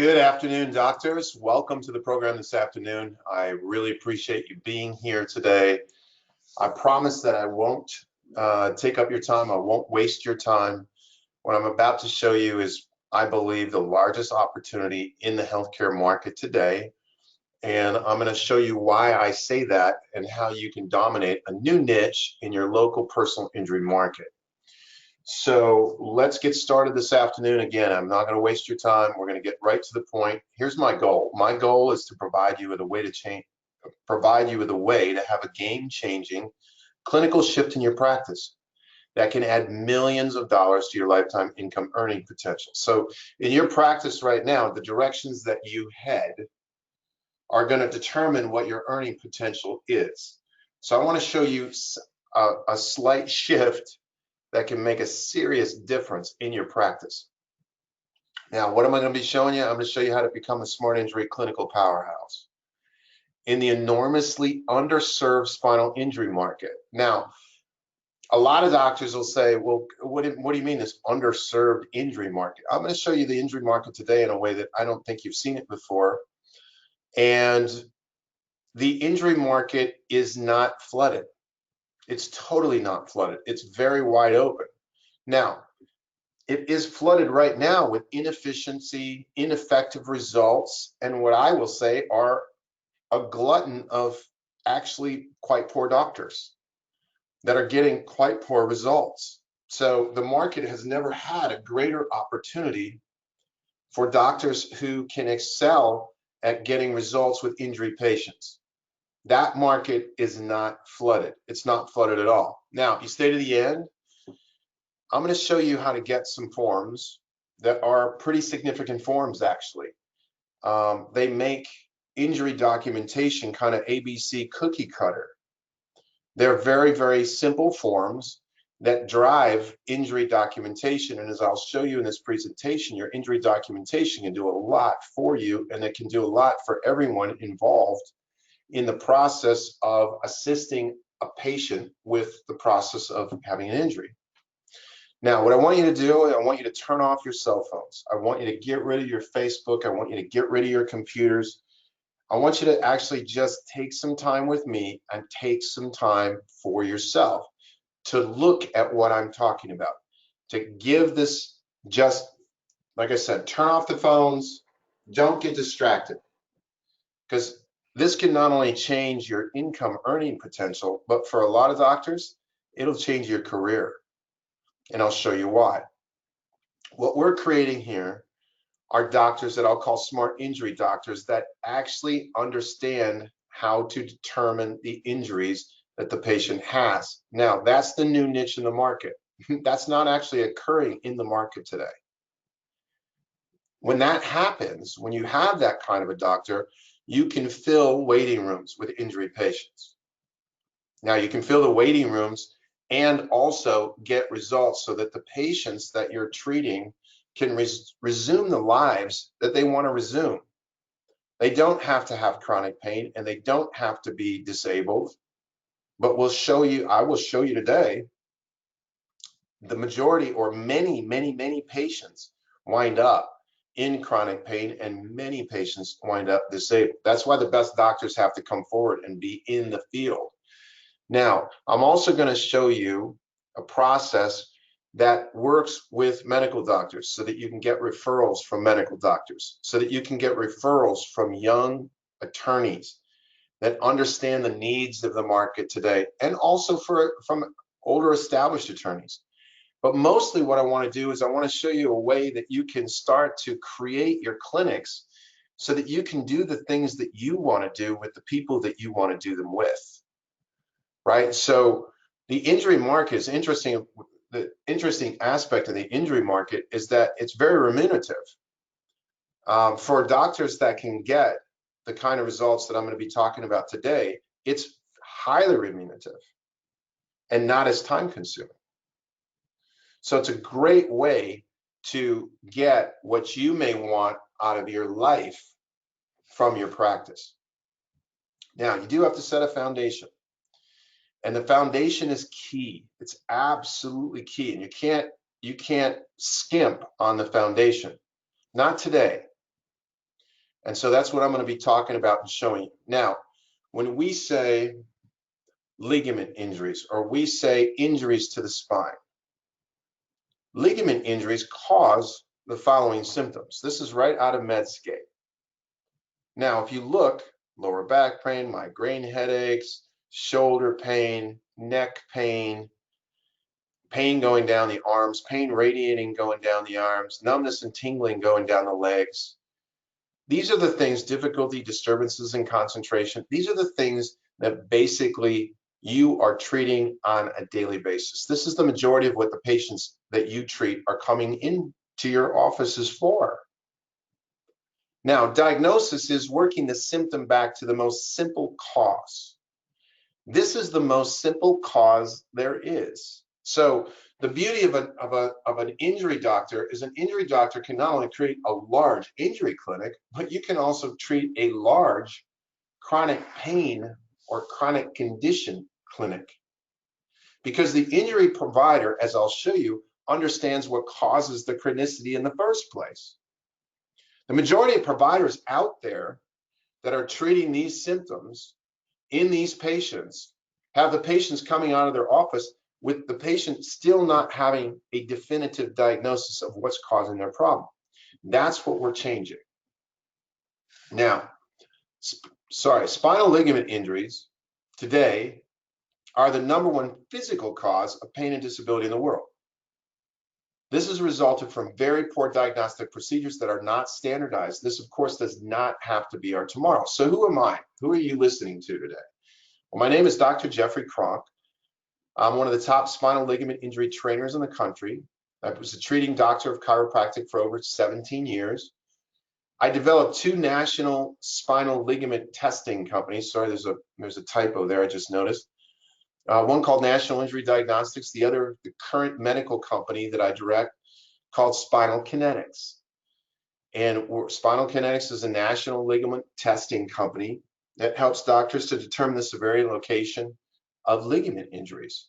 Good afternoon, doctors. Welcome to the program this afternoon. I really appreciate you being here today. I promise that I won't take up your time. I won't waste your time. What I'm about to show you is, I believe, the largest opportunity in the healthcare market today. And I'm going to show you why I say that and how you can dominate a new niche in your local personal injury market. So let's get started this afternoon. Again, I'm not going to waste your time. We're going to get right to the point. Here's my goal. My goal is to provide you with a way to have a game-changing clinical shift in your practice that can add millions of dollars to your lifetime income earning potential. So in your practice right now, the directions that you head are going to determine what your earning potential is. So I want to show you a slight shift that can make a serious difference in your practice. Now, what am I going to be showing you? I'm going to show you how to become a smart injury clinical powerhouse in the enormously underserved spinal injury market. Now, a lot of doctors will say, well, what do you mean this underserved injury market? I'm going to show you the injury market today in a way that I don't think you've seen it before. And the injury market is not flooded. It's totally not flooded. It's very wide open. Now, it is flooded right now with inefficiency, ineffective results, and what I will say are a glutton of actually quite poor doctors that are getting quite poor results. So the market has never had a greater opportunity for doctors who can excel at getting results with injury patients. That market is not flooded. It's not flooded at all. Now, if you stay to the end, I'm going to show you how to get some forms that are pretty significant forms, actually. They make injury documentation kind of ABC cookie cutter. They're very, very simple forms that drive injury documentation. And as I'll show you in this presentation, your injury documentation can do a lot for you, and it can do a lot for everyone involved in the process of assisting a patient with the process of having an injury. Now, what I want you to do, I want you to turn off your cell phones. I want you to get rid of your Facebook. I want you to get rid of your computers. I want you to actually just take some time with me and take some time for yourself to look at what I'm talking about, to give this, just like I said, turn off the phones, don't get distracted, because this can not only change your income earning potential, but for a lot of doctors, it'll change your career. And I'll show you why. What we're creating here are doctors that I'll call smart injury doctors that actually understand how to determine the injuries that the patient has. Now, that's the new niche in the market. That's not actually occurring in the market today. When that happens, when you have that kind of a doctor, you can fill waiting rooms with injury patients. Now, you can fill the waiting rooms and also get results so that the patients that you're treating can resume the lives that they want to resume. They don't have to have chronic pain, and they don't have to be disabled. But I will show you today, the majority or many patients wind up in chronic pain, and many patients wind up disabled. That's why the best doctors have to come forward and be in the field. Now, I'm also going to show you a process that works with medical doctors so that you can get referrals from medical doctors, so that you can get referrals from young attorneys that understand the needs of the market today, and also from older established attorneys. But mostly what I want to do is I want to show you a way that you can start to create your clinics so that you can do the things that you want to do with the people that you want to do them with. Right? So the injury market is interesting. The interesting aspect of the injury market is that it's very remunerative. For doctors that can get the kind of results that I'm going to be talking about today, it's highly remunerative and not as time consuming. So it's a great way to get what you may want out of your life from your practice. Now, you do have to set a foundation. And the foundation is key. It's absolutely key. And you can't skimp on the foundation. Not today. And so that's what I'm going to be talking about and showing you. Now, when we say ligament injuries or we say injuries to the spine, ligament injuries cause the following symptoms. This is right out of Medscape. Now, if you look, lower back pain, migraine headaches, shoulder pain, neck pain, pain going down the arms, pain radiating going down the arms, numbness and tingling going down the legs. These are the things, difficulty, disturbances in concentration. These are the things that basically you are treating on a daily basis. This is the majority of what the patients that you treat are coming into your offices for. Now, diagnosis is working the symptom back to the most simple cause. This is the most simple cause there is. So the beauty of an injury doctor is an injury doctor can not only treat a large injury clinic, but you can also treat a large chronic pain or chronic condition clinic. Because the injury provider, as I'll show you, understands what causes the chronicity in the first place. The majority of providers out there that are treating these symptoms in these patients have the patients coming out of their office with the patient still not having a definitive diagnosis of what's causing their problem. That's what we're changing. Now, spinal ligament injuries today are the #1 physical cause of pain and disability in the world. This has resulted from very poor diagnostic procedures that are not standardized. This, of course, does not have to be our tomorrow. So who am I? Who are you listening to today? Well, my name is Dr. Jeffrey Kronk. I'm one of the top spinal ligament injury trainers in the country. I was a treating doctor of chiropractic for over 17 years. I developed 2 national spinal ligament testing companies. Sorry, there's a typo there, I just noticed. One called National Injury Diagnostics, the other, the current medical company that I direct, called Spinal Kinetics. And Spinal Kinetics is a national ligament testing company that helps doctors to determine the severity and location of ligament injuries.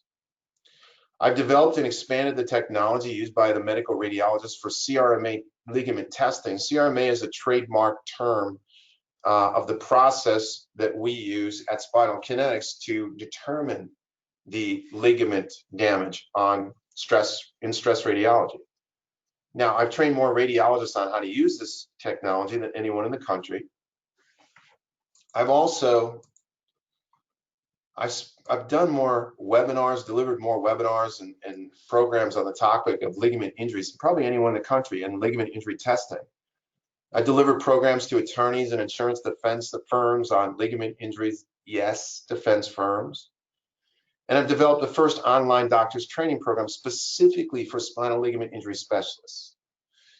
I've developed and expanded the technology used by the medical radiologist for CRMA ligament testing. CRMA is a trademark term of the process that we use at Spinal Kinetics to determine the ligament damage in stress radiology. Now, I've trained more radiologists on how to use this technology than anyone in the country. I've done more webinars, delivered more webinars and programs on the topic of ligament injuries than probably anyone in the country and ligament injury testing. I delivered programs to attorneys and insurance defense firms on ligament injuries, yes, defense firms. And I've developed the first online doctors training program specifically for spinal ligament injury specialists.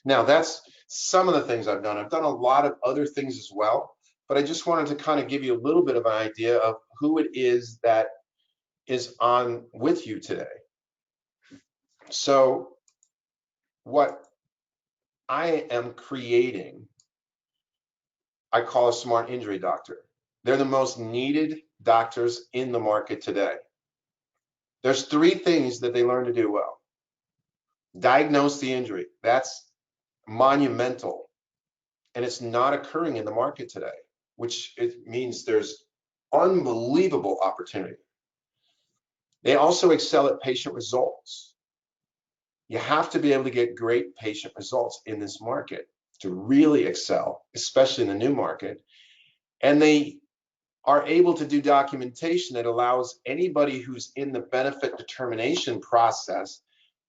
Now, that's some of the things I've done. I've done a lot of other things as well, but I just wanted to kind of give you a little bit of an idea of who it is that is on with you today. So what I am creating, I call a smart injury doctor. They're the most needed doctors in the market today. There's 3 things that they learn to do well. Diagnose the injury. That's monumental. And it's not occurring in the market today, which it means there's unbelievable opportunity. They also excel at patient results. You have to be able to get great patient results in this market to really excel, especially in the new market. And they are able to do documentation that allows anybody who's in the benefit determination process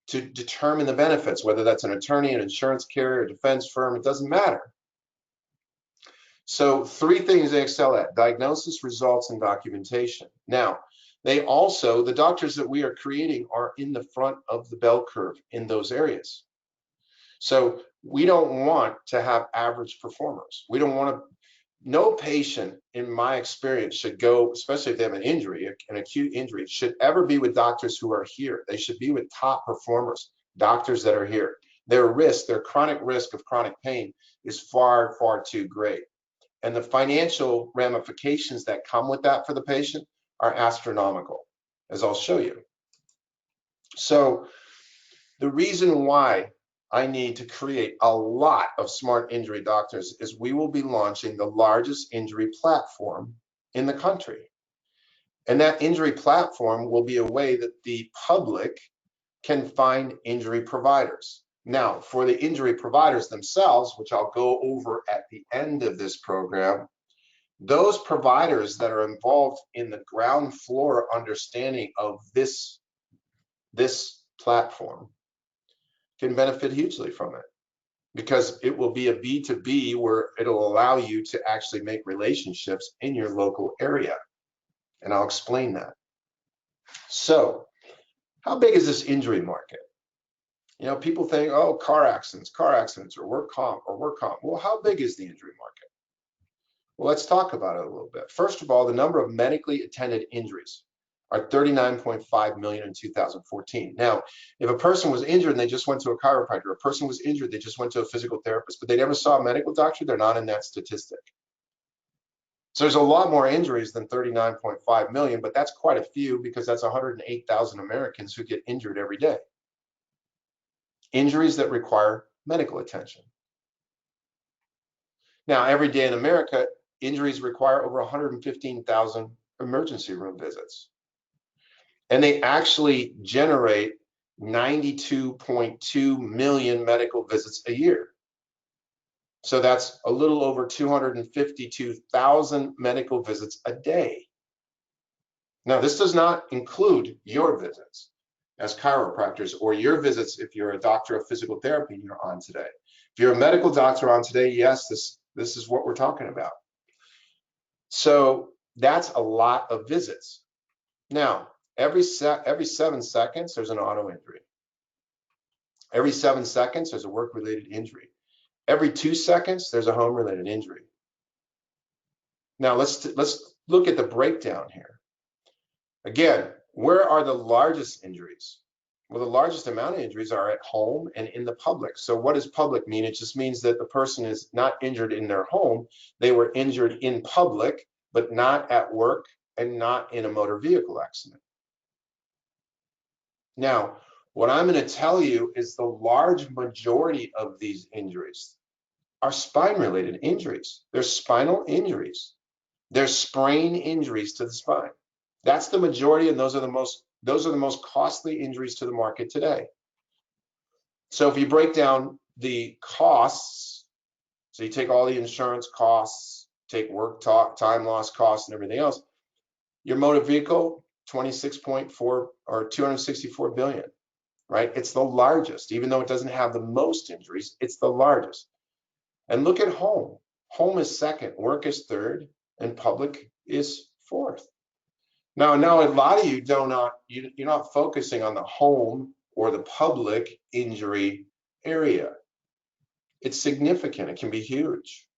to determine the benefits, whether that's an attorney, an insurance carrier, a defense firm, it doesn't matter. So 3 things they excel at: diagnosis, results, and documentation. Now, the doctors that we are creating are in the front of the bell curve in those areas. So we don't want to have average performers. We don't want to, no patient in my experience should go, especially if they have an injury, an acute injury, should ever be with doctors who are here. They should be with top performers, doctors that are here. Their chronic risk of chronic pain is far, far too great. And the financial ramifications that come with that for the patient are astronomical, as I'll show you. So the reason why I need to create a lot of smart injury doctors is we will be launching the largest injury platform in the country. And that injury platform will be a way that the public can find injury providers. Now, for the injury providers themselves, which I'll go over at the end of this program, those providers that are involved in the ground floor understanding of this platform can benefit hugely from it, because it will be a B2B where it'll allow you to actually make relationships in your local area. And I'll explain that. So, how big is this injury market? You know, people think, oh, car accidents, or work comp. Well, how big is the injury market? Well, let's talk about it a little bit. First of all, the number of medically attended injuries are 39.5 million in 2014. Now, if a person was injured and they just went to a chiropractor, a person was injured, they just went to a physical therapist, but they never saw a medical doctor, they're not in that statistic. So there's a lot more injuries than 39.5 million, but that's quite a few, because that's 108,000 Americans who get injured every day. Injuries that require medical attention. Now, every day in America, injuries require over 115,000 emergency room visits. And they actually generate 92.2 million medical visits a year. So that's a little over 252,000 medical visits a day. Now, this does not include your visits as chiropractors, or your visits if you're a doctor of physical therapy and you're on today. If you're a medical doctor on today, yes, this is what we're talking about. So that's a lot of visits. Now, every 7 seconds, there's an auto injury. Every 7 seconds, there's a work-related injury. Every 2 seconds, there's a home-related injury. Now, let's look at the breakdown here. Again, where are the largest injuries? Well, the largest amount of injuries are at home and in the public. So what does public mean? It just means that the person is not injured in their home. They were injured in public, but not at work and not in a motor vehicle accident. Now, what I'm going to tell you is the large majority of these injuries are spine-related injuries. They're spinal injuries. They're sprain injuries to the spine. That's the majority, and those are the most costly injuries to the market today. So if you break down the costs, so you take all the insurance costs, take work time loss costs and everything else, your motor vehicle, 26.4 or 264 billion, right? It's the largest, even though it doesn't have the most injuries, it's the largest. And look at home. Home is second, work is third, and public is fourth. Now, a lot of you you're not focusing on the home or the public injury area. It's significant. It can be huge.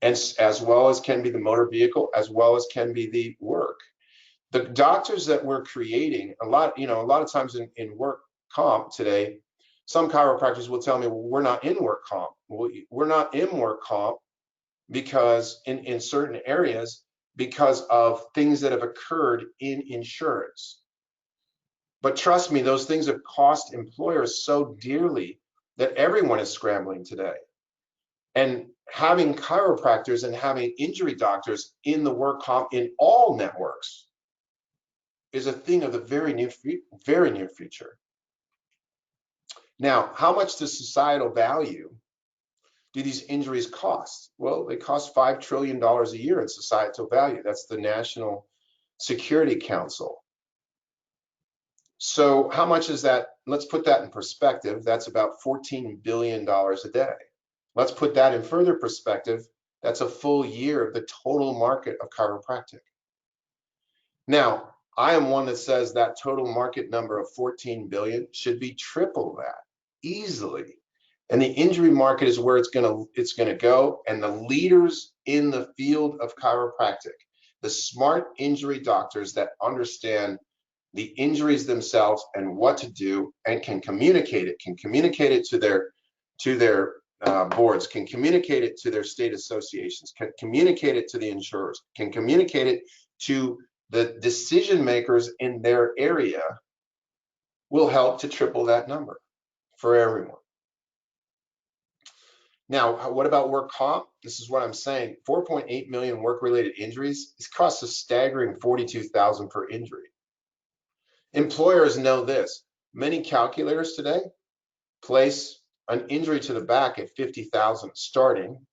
And as well as can be the motor vehicle, as well as can be the work. The doctors that we're creating, a lot of times in work comp today, some chiropractors will tell me, well, we're not in work comp. Well, we're not in work comp because in certain areas, because of things that have occurred in insurance. But trust me, those things have cost employers so dearly that everyone is scrambling today. And having chiropractors and having injury doctors in the work comp in all networks is a thing of the very near future. Now, how much does societal value do these injuries cost? Well, they cost $5 trillion a year in societal value. That's the National Security Council. So how much is that? Let's put that in perspective. That's about $14 billion a day. Let's put that in further perspective. That's a full year of the total market of chiropractic. Now, I am one that says that total market number of 14 billion should be triple that easily. And the injury market is where it's gonna go. And the leaders in the field of chiropractic, the smart injury doctors that understand the injuries themselves and what to do, and can communicate it to their boards, can communicate it to their state associations, can communicate it to the insurers, can communicate it to the decision makers in their area, will help to triple that number for everyone. Now, what about work comp? This is what I'm saying. 4.8 million work-related injuries. This costs a staggering 42,000 per injury. Employers know this. Many calculators today place an injury to the back at 50,000 starting,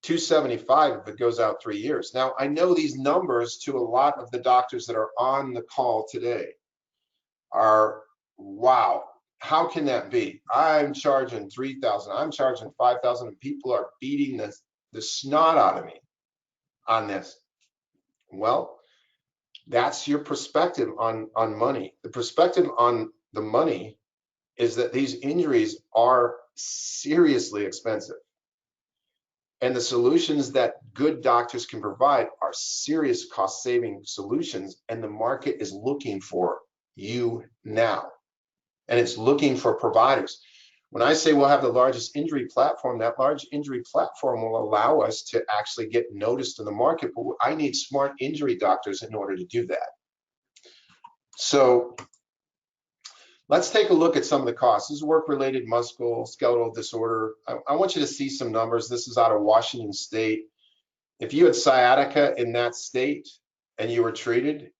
275 if it goes out 3 years. Now, I know these numbers to a lot of the doctors that are on the call today are, wow, how can that be? I'm charging 3,000, I'm charging 5,000, and people are beating the snot out of me on this. Well, that's your perspective on money. The perspective on the money is that these injuries are seriously expensive. And the solutions that good doctors can provide are serious cost-saving solutions, and the market is looking for you now. And it's looking for providers. When I say we'll have the largest injury platform, that large injury platform will allow us to actually get noticed in the market, but I need smart injury doctors in order to do that. So let's take a look at some of the costs. This is work-related musculoskeletal disorder. I want you to see some numbers. This is out of Washington State. If you had sciatica in that state and you were treated,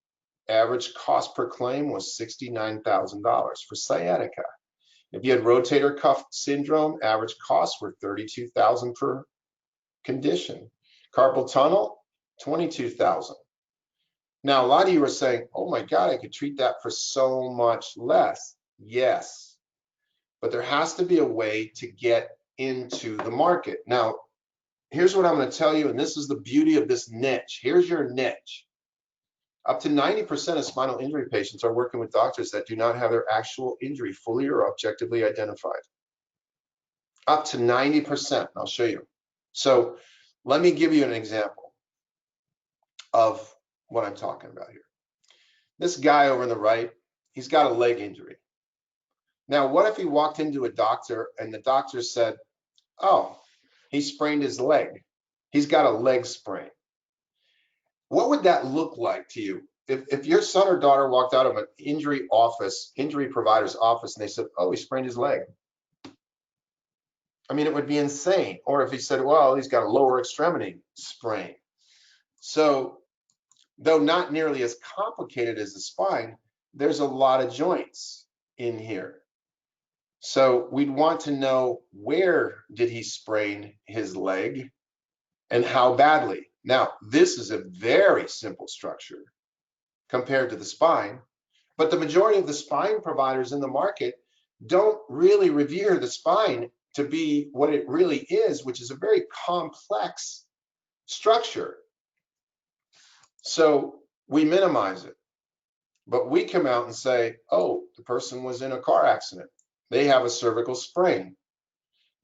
average cost per claim was $69,000 for sciatica. If you had rotator cuff syndrome, average costs were $32,000 per condition. Carpal tunnel, $22,000. Now, a lot of you are saying, oh my God, I could treat that for so much less. Yes, but there has to be a way to get into the market. Now, here's what I'm going to tell you, and this is the beauty of this niche. Here's your niche. Up to 90% of spinal injury patients are working with doctors that do not have their actual injury fully or objectively identified. Up to 90%, I'll show you. So let me give you an example of what I'm talking about here. This guy over on the right, he's got a leg injury. Now, what if he walked into a doctor and the doctor said, oh, he sprained his leg. He's got a leg sprain. What would that look like to you? If your son or daughter walked out of an injury provider's office, and they said, oh, he sprained his leg. I mean, it would be insane. Or if he said, well, he's got a lower extremity sprain. So, though not nearly as complicated as the spine, there's a lot of joints in here. So we'd want to know, where did he sprain his leg and how badly? Now, this is a very simple structure compared to the spine, but the majority of the spine providers in the market don't really revere the spine to be what it really is, which is a very complex structure. So we minimize it, but we come out and say, oh, the person was in a car accident. They have a cervical sprain.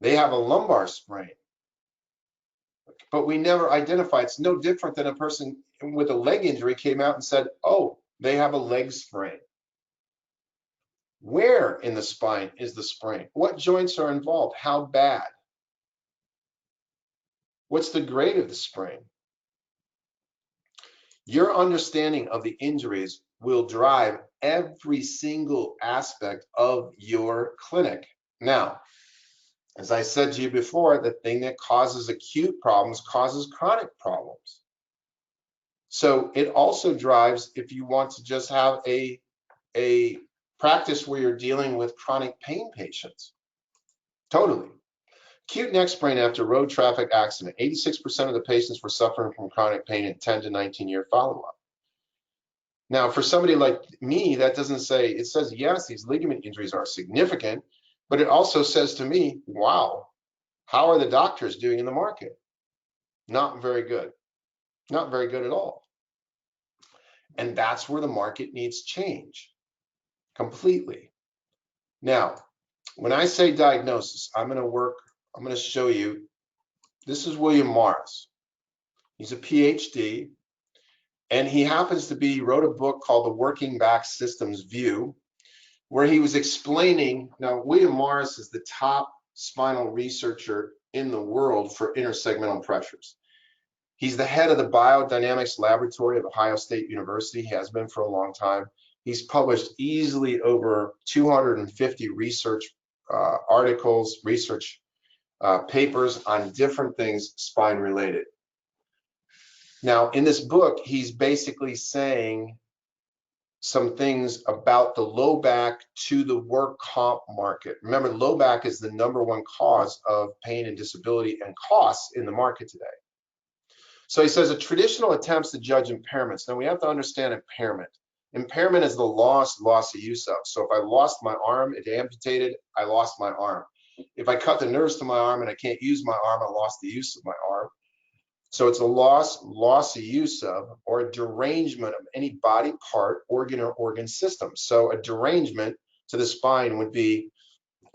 They have a lumbar sprain. But we never identify. It's no different than a person with a leg injury came out and said, oh, they have a leg sprain. Where in the spine is the sprain? What joints are involved? How bad? What's the grade of the sprain? Your understanding of the injuries will drive every single aspect of your clinic. Now, as I said to you before, the thing that causes acute problems causes chronic problems. So it also drives, if you want to just have a practice where you're dealing with chronic pain patients. Totally. Acute neck sprain after road traffic accident. 86% of the patients were suffering from chronic pain in 10 to 19-year follow-up. Now, for somebody like me, that doesn't say, it says, yes, these ligament injuries are significant, but it also says to me, wow, how are the doctors doing in the market? Not very good. Not very good at all. And that's where the market needs change completely. Now, when I say diagnosis, I'm going to show you, this is William Morris. He's a PhD, and he happens to be, wrote a book called The Working Back Systems View, where he was explaining, now William Morris is the top spinal researcher in the world for intersegmental pressures. He's the head of the biodynamics laboratory at Ohio State University. He has been for a long time. He's published easily over 250 research articles, research papers on different things spine related. Now, in this book, he's basically saying some things about the low back to the work comp market. Remember, low back is the #1 cause of pain and disability and costs in the market today. So he says, a traditional attempts to judge impairments. Now we have to understand impairment. Impairment is the loss of use of. So if I lost my arm, it amputated, I lost my arm. If I cut the nerves to my arm and I can't use my arm, I lost the use of my arm. So it's a loss of use of, or a derangement of any body part, organ, or organ system. So a derangement to the spine would be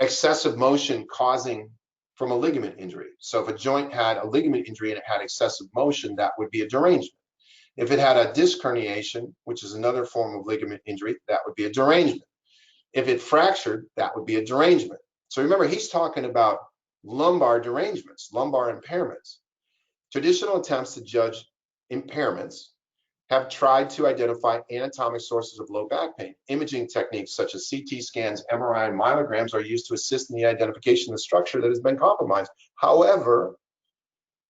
excessive motion causing from a ligament injury. So if a joint had a ligament injury and it had excessive motion, that would be a derangement. If it had a disc herniation, which is another form of ligament injury, that would be a derangement. If it fractured, that would be a derangement. So remember, he's talking about lumbar derangements, lumbar impairments. Traditional attempts to judge impairments have tried to identify anatomic sources of low back pain. Imaging techniques such as CT scans, MRI, and myograms are used to assist in the identification of the structure that has been compromised. However,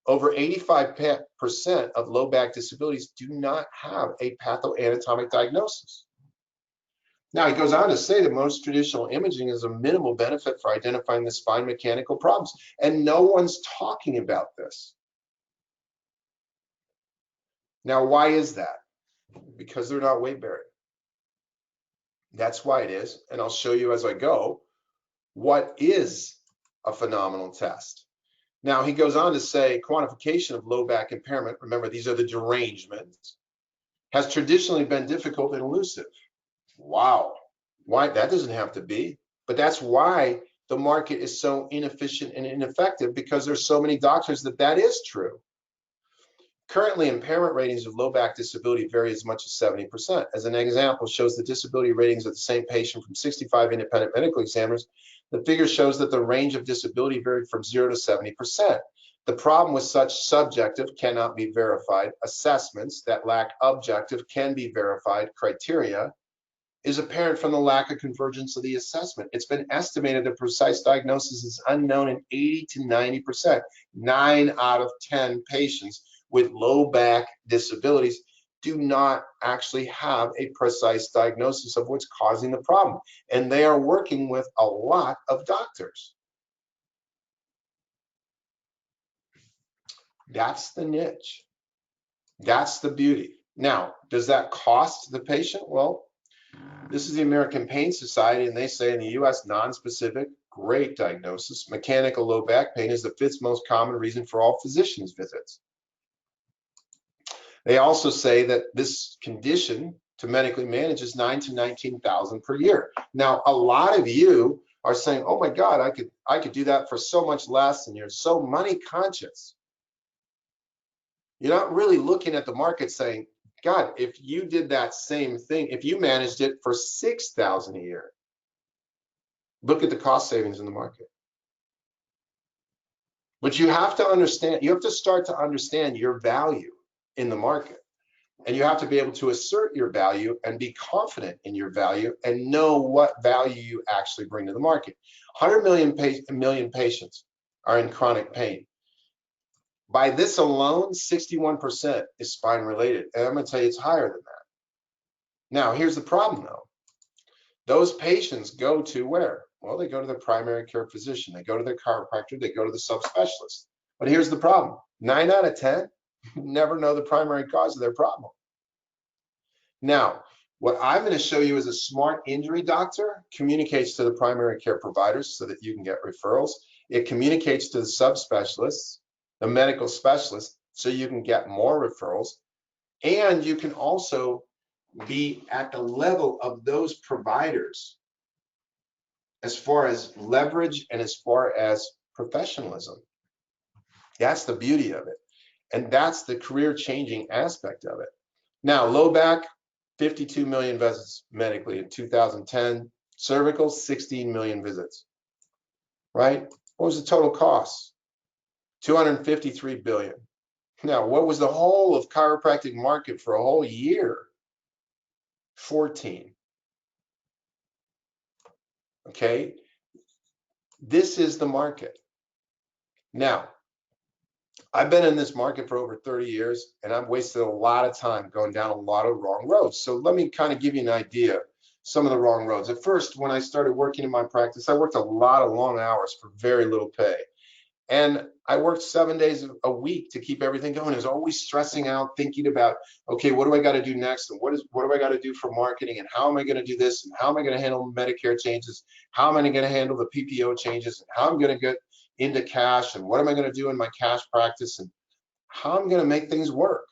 over 85% of low back disabilities do not have a pathoanatomic diagnosis. Now, he goes on to say that most traditional imaging is a minimal benefit for identifying the spine mechanical problems, and no one's talking about this. Now, why is that? Because they're not weight bearing. That's why it is, and I'll show you as I go what is a phenomenal test. Now, he goes on to say quantification of low back impairment, remember these are the derangements, has traditionally been difficult and elusive. Wow, why? That doesn't have to be, but that's why the market is so inefficient and ineffective, because there's so many doctors that is true. Currently, impairment ratings of low back disability vary as much as 70%. As an example, shows the disability ratings of the same patient from 65 independent medical examiners. The figure shows that the range of disability varied from 0 to 70%. The problem with such subjective, cannot be verified, assessments that lack objective, can be verified criteria is apparent from the lack of convergence of the assessment. It's been estimated that precise diagnosis is unknown in 80 to 90%. 9 out of 10 patients with low back disabilities do not actually have a precise diagnosis of what's causing the problem. And they are working with a lot of doctors. That's the niche. That's the beauty. Now, does that cost the patient? Well, this is the American Pain Society, and they say in the US, non-specific, great diagnosis. Mechanical low back pain is the 5th most common reason for all physicians' visits. They also say that this condition to medically manage is $9,000 to $19,000 per year. Now, a lot of you are saying, "Oh my God, I could do that for so much less," and you're so money conscious. You're not really looking at the market saying, God, if you did that same thing, if you managed it for $6,000 a year, look at the cost savings in the market. But you have to understand, you have to start to understand your value in the market. And you have to be able to assert your value and be confident in your value and know what value you actually bring to the market. 100 million patients are in chronic pain. By this alone, 61% is spine related. And I'm going to tell you it's higher than that. Now, here's the problem though. Those patients go to where? Well, they go to their primary care physician. They go to their chiropractor. They go to the subspecialist. But here's the problem. 9 out of 10 never know the primary cause of their problem. Now, what I'm going to show you as a smart injury doctor communicates to the primary care providers so that you can get referrals. It communicates to the subspecialists, the medical specialists, so you can get more referrals. And you can also be at the level of those providers as far as leverage and as far as professionalism. That's the beauty of it. And that's the career-changing aspect of it. Now, low back, 52 million visits medically in 2010. Cervical, 16 million visits, right? What was the total cost? 253 billion. Now, what was the whole of chiropractic market for a whole year? 14. Okay, this is the market. Now, I've been in this market for over 30 years, and I've wasted a lot of time going down a lot of wrong roads. So let me kind of give you an idea, some of the wrong roads. At first, when I started working in my practice, I worked a lot of long hours for very little pay. And I worked 7 days a week to keep everything going. I was always stressing out, thinking about, okay, what do I got to do next? And what do I got to do for marketing? And how am I going to do this? And how am I going to handle Medicare changes? How am I going to handle the PPO changes? And how I'm going to get into cash? And what am I going to do in my cash practice? And how I'm going to make things work.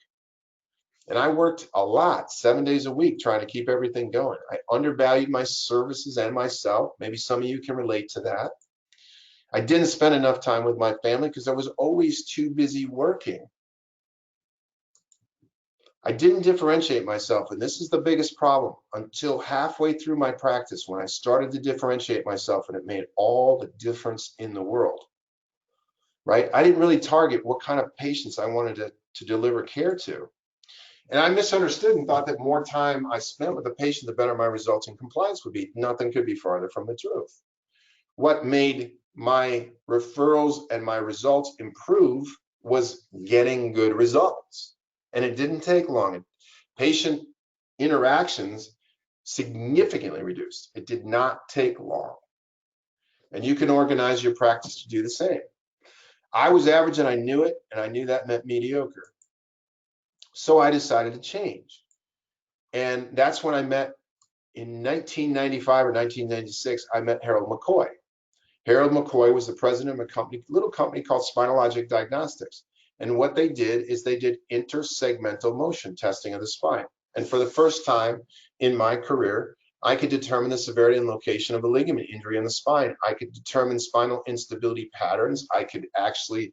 And I worked a lot, 7 days a week, trying to keep everything going. I undervalued my services and myself. Maybe some of you can relate to that. I didn't spend enough time with my family because I was always too busy working. I didn't differentiate myself, and this is the biggest problem, until halfway through my practice when I started to differentiate myself, and it made all the difference in the world, right? I didn't really target what kind of patients I wanted to deliver care to. And I misunderstood and thought that more time I spent with the patient, the better my results and compliance would be. Nothing could be farther from the truth. What made my referrals and my results improve was getting good results. And it didn't take long. Patient interactions significantly reduced. It did not take long. And you can organize your practice to do the same. I was average and I knew it, and I knew that meant mediocre. So I decided to change. And that's when I met, in 1995 or 1996, I met Harold McCoy. Harold McCoy was the president of a little company called Spinalogic Diagnostics. And what they did is they did intersegmental motion testing of the spine. And for the first time in my career, I could determine the severity and location of a ligament injury in the spine. I could determine spinal instability patterns. I could actually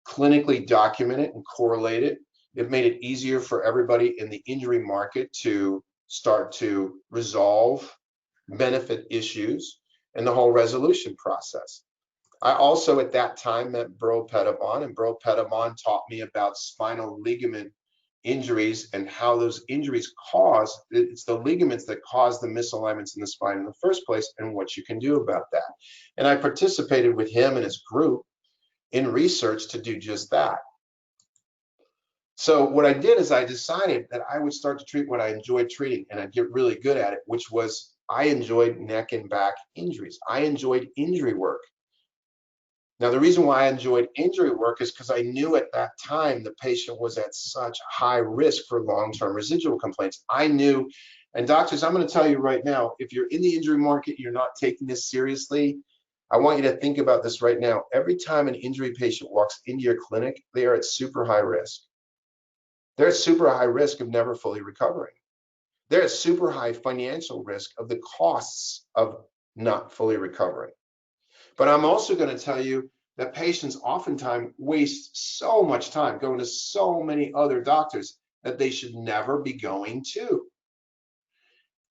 clinically document it and correlate it. It made it easier for everybody in the injury market to start to resolve benefit issues and the whole resolution process. I also at that time met Bro Pettibon, and Bro Pettibon taught me about spinal ligament injuries and how those injuries it's the ligaments that cause the misalignments in the spine in the first place, and what you can do about that. And I participated with him and his group in research to do just that. So what I did is I decided that I would start to treat what I enjoyed treating, and I'd get really good at it, which was I enjoyed neck and back injuries. I enjoyed injury work. Now, the reason why I enjoyed injury work is because I knew at that time the patient was at such high risk for long-term residual complaints. I knew, and doctors, I'm going to tell you right now, if you're in the injury market, you're not taking this seriously, I want you to think about this right now. Every time an injury patient walks into your clinic, they are at super high risk. They're at super high risk of never fully recovering. They're at super high financial risk of the costs of not fully recovering. But I'm also going to tell you that patients oftentimes waste so much time going to so many other doctors that they should never be going to.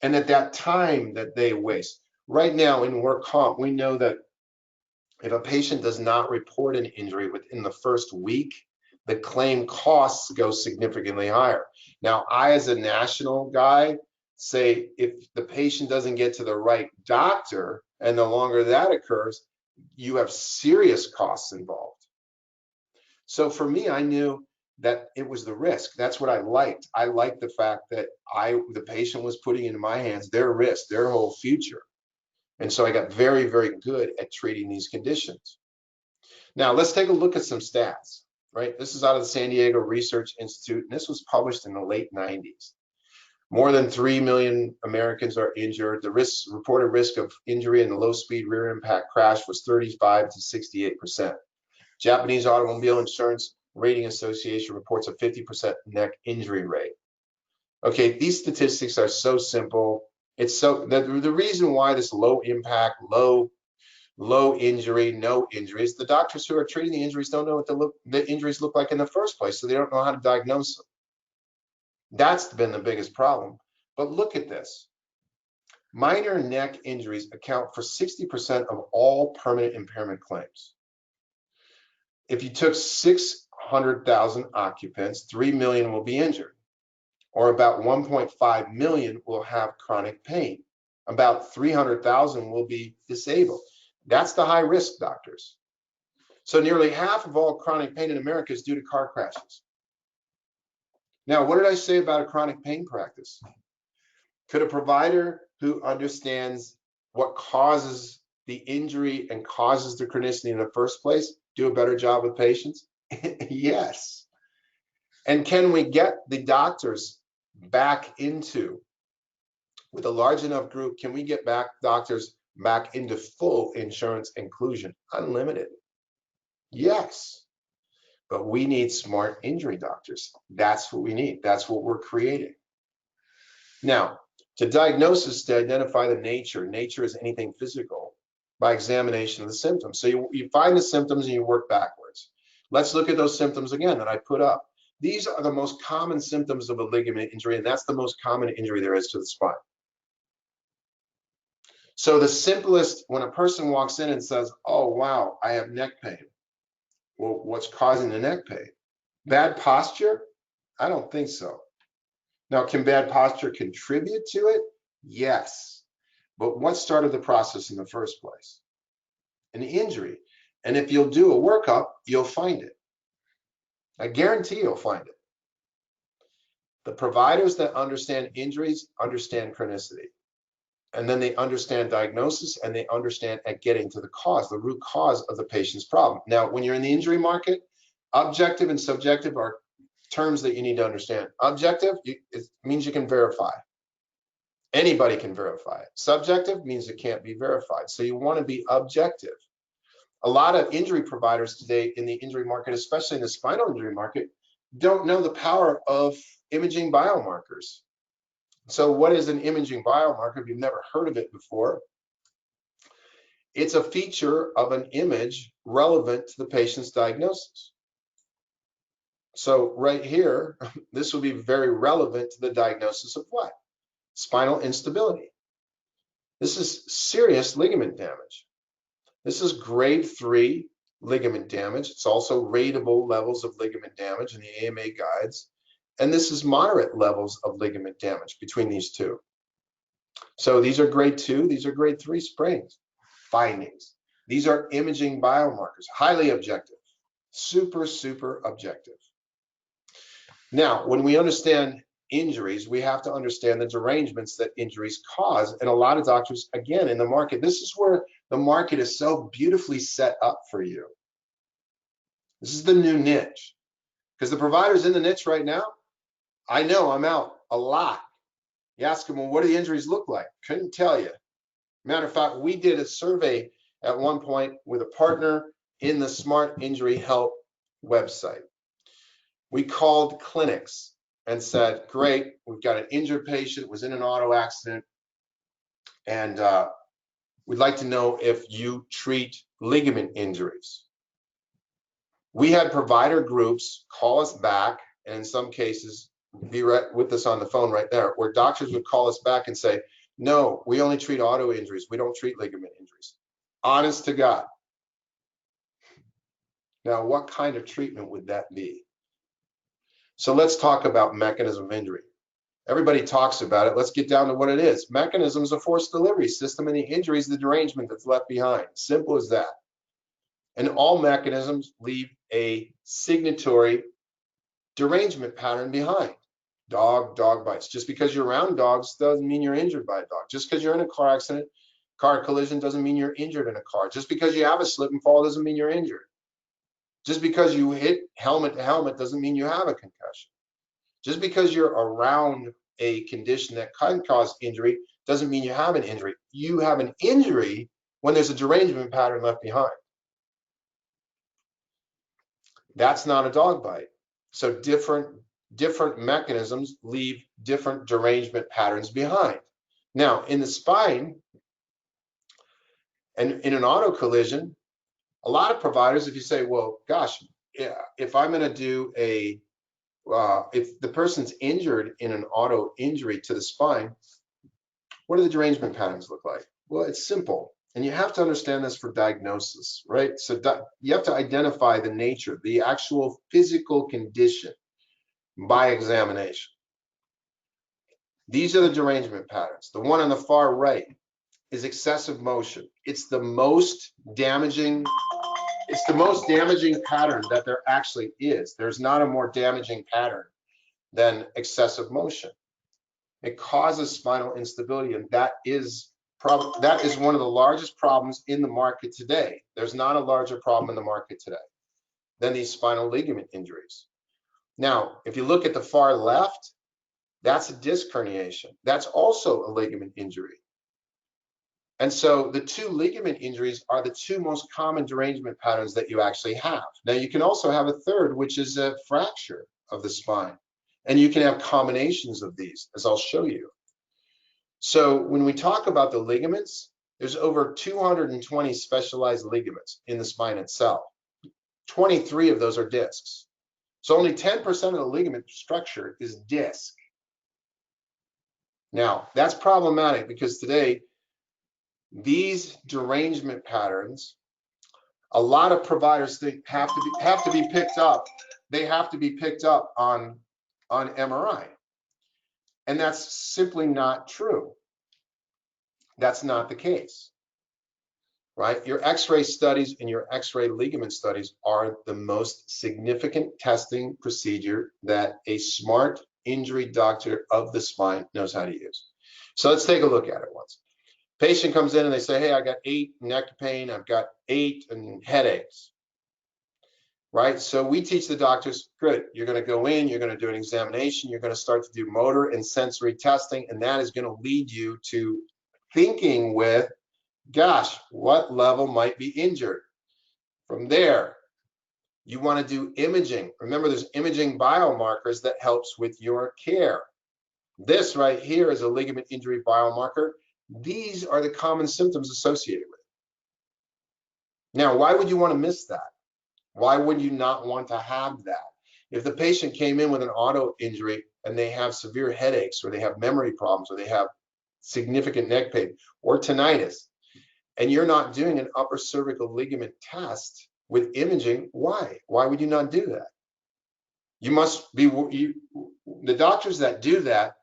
And that time that they waste. Right now in work comp, we know that if a patient does not report an injury within the first week, the claim costs go significantly higher. Now, I, as a national guy, say if the patient doesn't get to the right doctor, and the longer that occurs, you have serious costs involved. So for me, I knew that it was the risk. That's what I liked. I liked the fact that the patient was putting into my hands their risk, their whole future. And so I got very, very good at treating these conditions. Now, let's take a look at some stats, right? This is out of the San Diego Research Institute, and this was published in the late 90s. More than 3 million Americans are injured. The reported risk of injury in the low-speed rear impact crash was 35 to 68%. Japanese Automobile Insurance Rating Association reports a 50% neck injury rate. Okay, these statistics are so simple. It's so the reason why this low impact, low injury, no injuries, the doctors who are treating the injuries don't know what the injuries look like in the first place, so they don't know how to diagnose them. That's been the biggest problem. But look at this. Minor neck injuries account for 60% of all permanent impairment claims. If you took 600,000 occupants, 3 million will be injured, or about 1.5 million will have chronic pain. About 300,000 will be disabled. That's the high risk, doctors. So nearly half of all chronic pain in America is due to car crashes. Now, what did I say about a chronic pain practice? Could a provider who understands what causes the injury and causes the chronicity in the first place do a better job with patients? Yes. And can we get the doctors back into, with a large enough group, can we get doctors back into full insurance inclusion, unlimited? Yes. But we need smart injury doctors. That's what we need. That's what we're creating. Now, to diagnosis, to identify the nature is anything physical by examination of the symptoms. So you find the symptoms and you work backwards. Let's look at those symptoms again that I put up. These are the most common symptoms of a ligament injury, and that's the most common injury there is to the spine. So the simplest, when a person walks in and says, oh, wow, I have neck pain. Well, what's causing the neck pain? Bad posture? I don't think so. Now, can bad posture contribute to it? Yes. But what started the process in the first place? An injury. And if you'll do a workup, you'll find it. I guarantee you'll find it. The providers that understand injuries understand chronicity. And then they understand diagnosis, and they understand at getting to the cause, the root cause of the patient's problem. Now, when you're in the injury market, objective and subjective are terms that you need to understand. Objective, it means you can verify. Anybody can verify it. Subjective means it can't be verified. So you want to be objective. A lot of injury providers today in the injury market, especially in the spinal injury market, don't know the power of imaging biomarkers. So what is an imaging biomarker? If you've never heard of it before, it's a feature of an image relevant to the patient's diagnosis. So right here, this will be very relevant to the diagnosis of what? Spinal instability. This is serious ligament damage. This is grade 3 ligament damage. It's also rateable levels of ligament damage in the AMA guides. And this is moderate levels of ligament damage between these two. So these are grade 2, these are grade 3 sprains. Findings. These are imaging biomarkers, highly objective, super, super objective. Now, when we understand injuries, we have to understand the derangements that injuries cause. And a lot of doctors, again, in the market, this is where the market is so beautifully set up for you. This is the new niche. Because the providers in the niche right now, I know I'm out a lot. You ask them, well, what do the injuries look like? Couldn't tell you. Matter of fact, we did a survey at one point with a partner in the Smart Injury Help website. We called clinics and said, great, we've got an injured patient, was in an auto accident, and we'd like to know if you treat ligament injuries. We had provider groups call us back, and in some cases, be right with us on the phone right there, where doctors would call us back and say, no, we only treat auto injuries. We don't treat ligament injuries. Honest to God. Now, what kind of treatment would that be? So let's talk about mechanism of injury. Everybody talks about it. Let's get down to what it is. Mechanism is a force delivery system, and the injury is the derangement that's left behind. Simple as that. And all mechanisms leave a signatory derangement pattern behind. Dog bites. Just because you're around dogs doesn't mean you're injured by a dog. Just because you're in a car accident, car collision doesn't mean you're injured in a car. Just because you have a slip and fall doesn't mean you're injured. Just because you hit helmet to helmet doesn't mean you have a concussion. Just because you're around a condition that can cause injury doesn't mean you have an injury. You have an injury when there's a derangement pattern left behind. That's not a dog bite. So different mechanisms leave different derangement patterns behind. Now, in the spine and in an auto collision, a lot of providers, if you say, well, gosh, if I'm going to do if the person's injured in an auto injury to the spine, what do the derangement patterns look like? Well, it's simple. And you have to understand this for diagnosis, right? So you have to identify the nature, the actual physical condition by examination. These are the derangement patterns. The one on the far right is excessive motion. It's the most damaging It's the most damaging pattern that there actually is. There's not a more damaging pattern than excessive motion. It causes spinal instability, and that is one of the largest problems in the market today. There's not a larger problem in the market today than these spinal ligament injuries. Now, if you look at the far left, that's a disc herniation. That's also a ligament injury. And so the two ligament injuries are the two most common derangement patterns that you actually have. Now, you can also have a third, which is a fracture of the spine. And you can have combinations of these, as I'll show you. So when we talk about the ligaments, there's over 220 specialized ligaments in the spine itself. 23 of those are discs. So only 10% of the ligament structure is disc. Now, that's problematic because today, these derangement patterns, a lot of providers think have to be picked up. They have to be picked up on MRI. And that's simply not true. That's not the case, right? Your X-ray studies and your X-ray ligament studies are the most significant testing procedure that a smart injury doctor of the spine knows how to use. So let's take a look at it once. Patient comes in and they say, hey, I got 8 neck pain, I've got 8 and headaches, right? So we teach the doctors, good, you're going to go in, you're going to do an examination, you're going to start to do motor and sensory testing, and that is going to lead you to thinking with, gosh, what level might be injured? From there, you want to do imaging. Remember, there's imaging biomarkers that helps with your care. This right here is a ligament injury biomarker. These are the common symptoms associated with it. Now, why would you want to miss that? Why would you not want to have that? If the patient came in with an auto injury and they have severe headaches, or they have memory problems, or they have significant neck pain or tinnitus, and you're not doing an upper cervical ligament test with imaging, why? Why would you not do that? You must be, the doctors that do that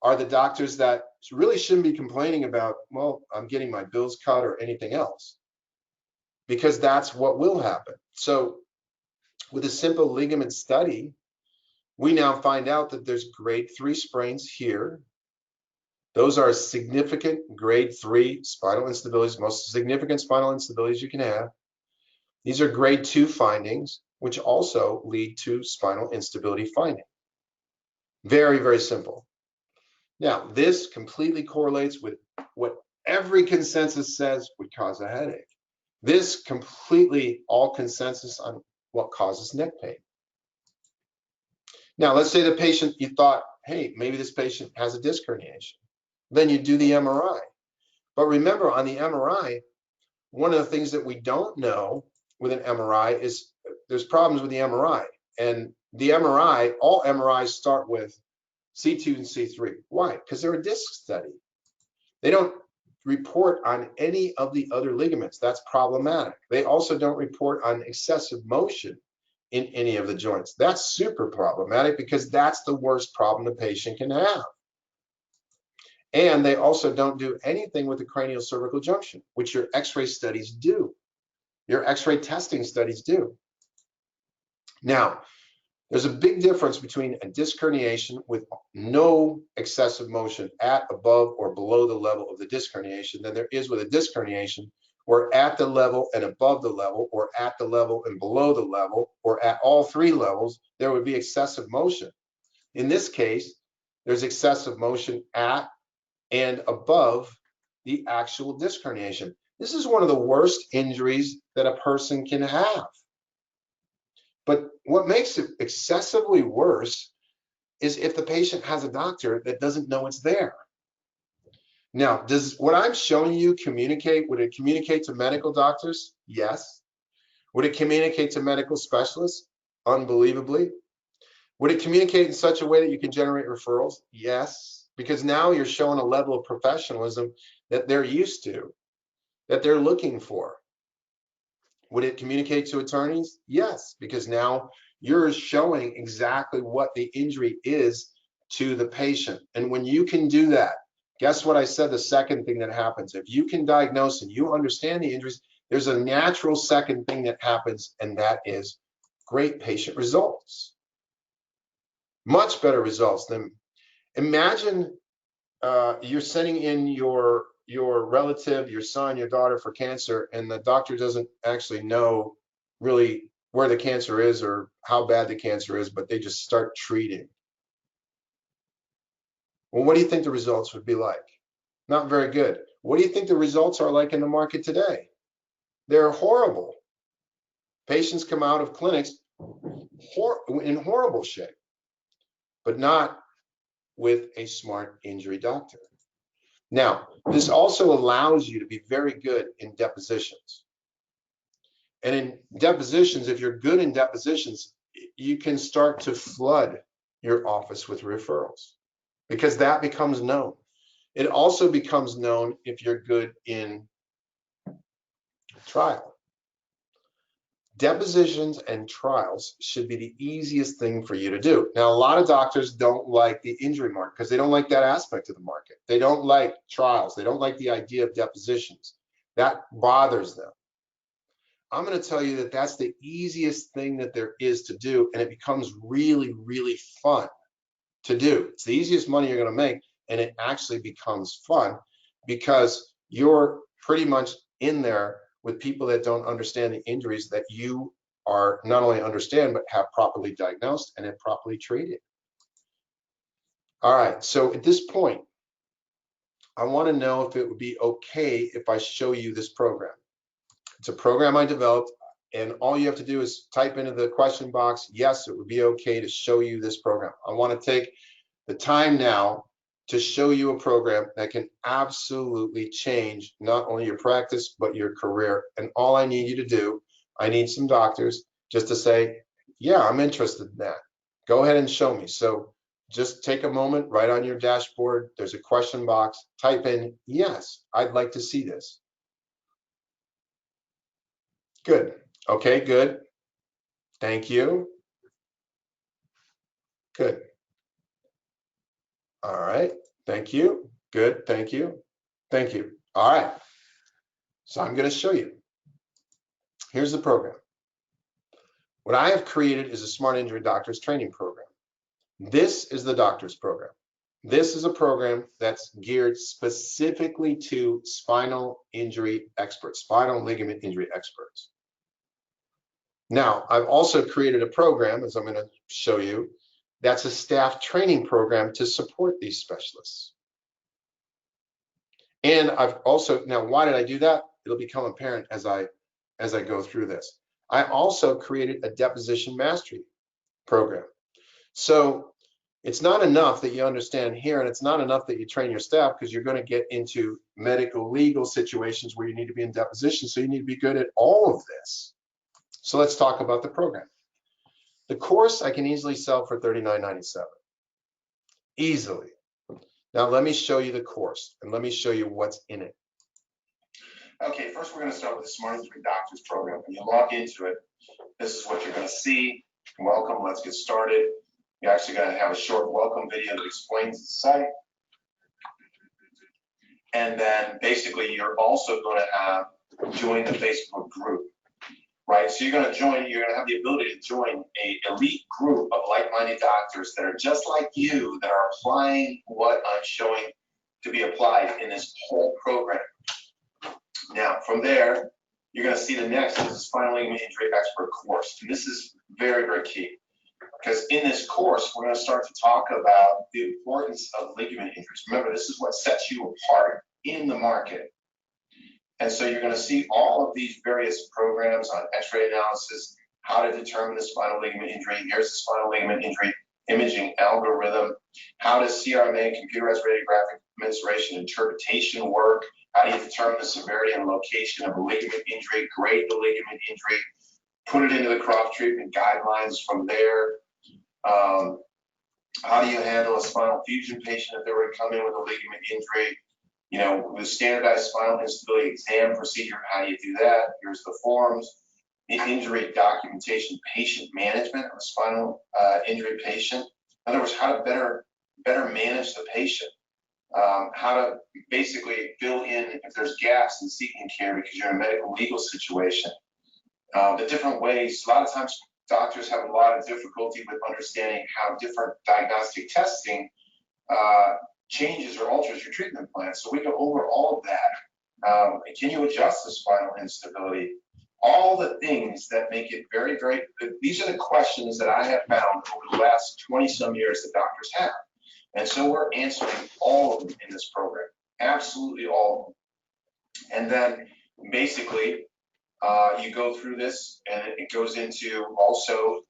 are the doctors that really shouldn't be complaining about, well, I'm getting my bills cut or anything else, because that's what will happen. So with a simple ligament study, we now find out that there's grade 3 sprains here. Those are significant grade 3 spinal instabilities, most significant spinal instabilities you can have. These are grade 2 findings, which also lead to spinal instability finding. Very, very simple. Now, this completely correlates with what every consensus says would cause a headache. This completely all consensus on what causes neck pain. Now, let's say the patient, you thought, hey, maybe this patient has a disc herniation. Then you do the MRI. But remember, on the MRI, one of the things that we don't know with an MRI is there's problems with the MRI. And the MRI, all MRIs start with C2 and C3. Why? Because they're a disc study. They don't report on any of the other ligaments. That's problematic. They also don't report on excessive motion in any of the joints. That's super problematic, because that's the worst problem the patient can have. And they also don't do anything with the cranial cervical junction, which your X-ray studies do. Your X-ray testing studies do. Now, there's a big difference between a disc herniation with no excessive motion at, above, or below the level of the disc herniation than there is with a disc herniation where at the level and above the level, or at the level and below the level, or at all 3 levels, there would be excessive motion. In this case, there's excessive motion at and above the actual disc herniation. This is one of the worst injuries that a person can have. But what makes it excessively worse is if the patient has a doctor that doesn't know it's there. Now, does what I'm showing you communicate? Would it communicate to medical doctors? Yes. Would it communicate to medical specialists? Unbelievably. Would it communicate in such a way that you can generate referrals? Yes, because now you're showing a level of professionalism that they're used to, that they're looking for. Would it communicate to attorneys? Yes, because now you're showing exactly what the injury is to the patient. And when you can do that, guess what I said, the second thing that happens, if you can diagnose and you understand the injuries, there's a natural second thing that happens, and that is great patient results. Much better results than, imagine you're sending in your relative, your son, your daughter for cancer, and the doctor doesn't actually know really where the cancer is or how bad the cancer is, but they just start treating. Well, what do you think the results would be like? Not very good. What do you think the results are like in the market today? They're horrible. Patients come out of clinics in horrible shape, but not with a smart injury doctor. Now, this also allows you to be very good in depositions. And in depositions, if you're good in depositions, you can start to flood your office with referrals because that becomes known. It also becomes known if you're good in trial. Depositions and trials should be the easiest thing for you to do. Now, a lot of doctors don't like the injury market because they don't like that aspect of the market. They don't like trials. They don't like the idea of depositions. That bothers them. I'm going to tell you that that's the easiest thing that there is to do, and it becomes really, really fun to do. It's the easiest money you're going to make, and it actually becomes fun because you're pretty much in there with people that don't understand the injuries that you are not only understand, but have properly diagnosed and have properly treated. All right, so at this point, I want to know if it would be okay if I show you this program. It's a program I developed, and all you have to do is type into the question box, yes, it would be okay to show you this program. I want to take the time now to show you a program that can absolutely change not only your practice, but your career. And all I need you to do, I need some doctors just to say, yeah, I'm interested in that. Go ahead and show me. So just take a moment, right on your dashboard, there's a question box, type in, yes, I'd like to see this. Good. Okay, good. Thank you. Good. All right. Thank you. Good. Thank you. Thank you. All right. So I'm going to show you. Here's the program. What I have created is a Smart Injury Doctors training program. This is the doctor's program. This is a program that's geared specifically to spinal injury experts, spinal ligament injury experts. Now, I've also created a program, as I'm going to show you, that's a staff training program to support these specialists. And I've also, now why did I do that? It'll become apparent as I go through this. I also created a deposition mastery program. So it's not enough that you understand here, and it's not enough that you train your staff, because you're going to get into medical legal situations where you need to be in deposition. So you need to be good at all of this. So let's talk about the program. The course I can easily sell for $39.97. Easily. Now let me show you the course, and let me show you what's in it. Okay, first we're going to start with the Smart Injury Doctors program. When you log into it, this is what you're going to see. Welcome, let's get started. You're actually going to have a short welcome video that explains the site. And then basically you're also going to have join the Facebook group, right? So you're going to have the ability to join an elite group of like-minded doctors that are just like you, that are applying what I'm showing to be applied in this whole program. Now, from there, you're going to see the next is the Spinal Ligament Injury Expert course. And this is very, very key, because in this course, we're going to start to talk about the importance of ligament injuries. Remember, this is what sets you apart in the market. And so you're going to see all of these various programs on x-ray analysis, how to determine the spinal ligament injury. Here's the spinal ligament injury imaging algorithm. How does CRMA, computerized radiographic mensuration interpretation work? How do you determine the severity and location of a ligament injury, grade the ligament injury, put it into the Croft treatment guidelines from there? How do you handle a spinal fusion patient if they were to come in with a ligament injury? You know, with standardized spinal instability exam procedure, how do you do that? Here's the forms. The injury documentation, patient management of a spinal injury patient. In other words, how to better manage the patient. how to basically fill in if there's gaps in seeking care because you're in a medical legal situation. The different ways, a lot of times doctors have a lot of difficulty with understanding how different diagnostic testing changes or alters your treatment plan. So we go over all of that. Can you adjust the spinal instability? All the things that make it very, very, these are the questions that I have found over the last 20 some years that doctors have. And so we're answering all of them in this program, absolutely all of them. And then basically, you go through this and it goes into also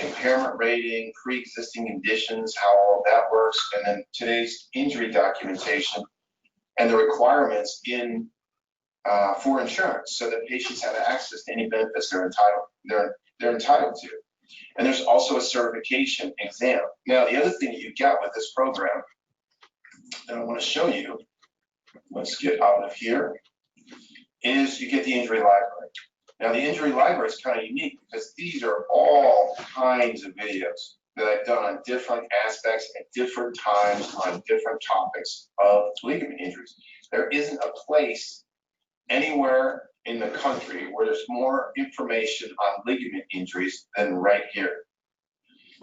impairment rating, pre-existing conditions, how all of that works, and then today's injury documentation and the requirements in for insurance so that patients have access to any benefits they're entitled to. And there's also a certification exam. Now, the other thing that you get with this program that I want to show you, let's get out of here, is you get the injury library. Now, the injury library is kind of unique because these are all kinds of videos that I've done on different aspects at different times on different topics of ligament injuries. There isn't a place anywhere in the country where there's more information on ligament injuries than right here.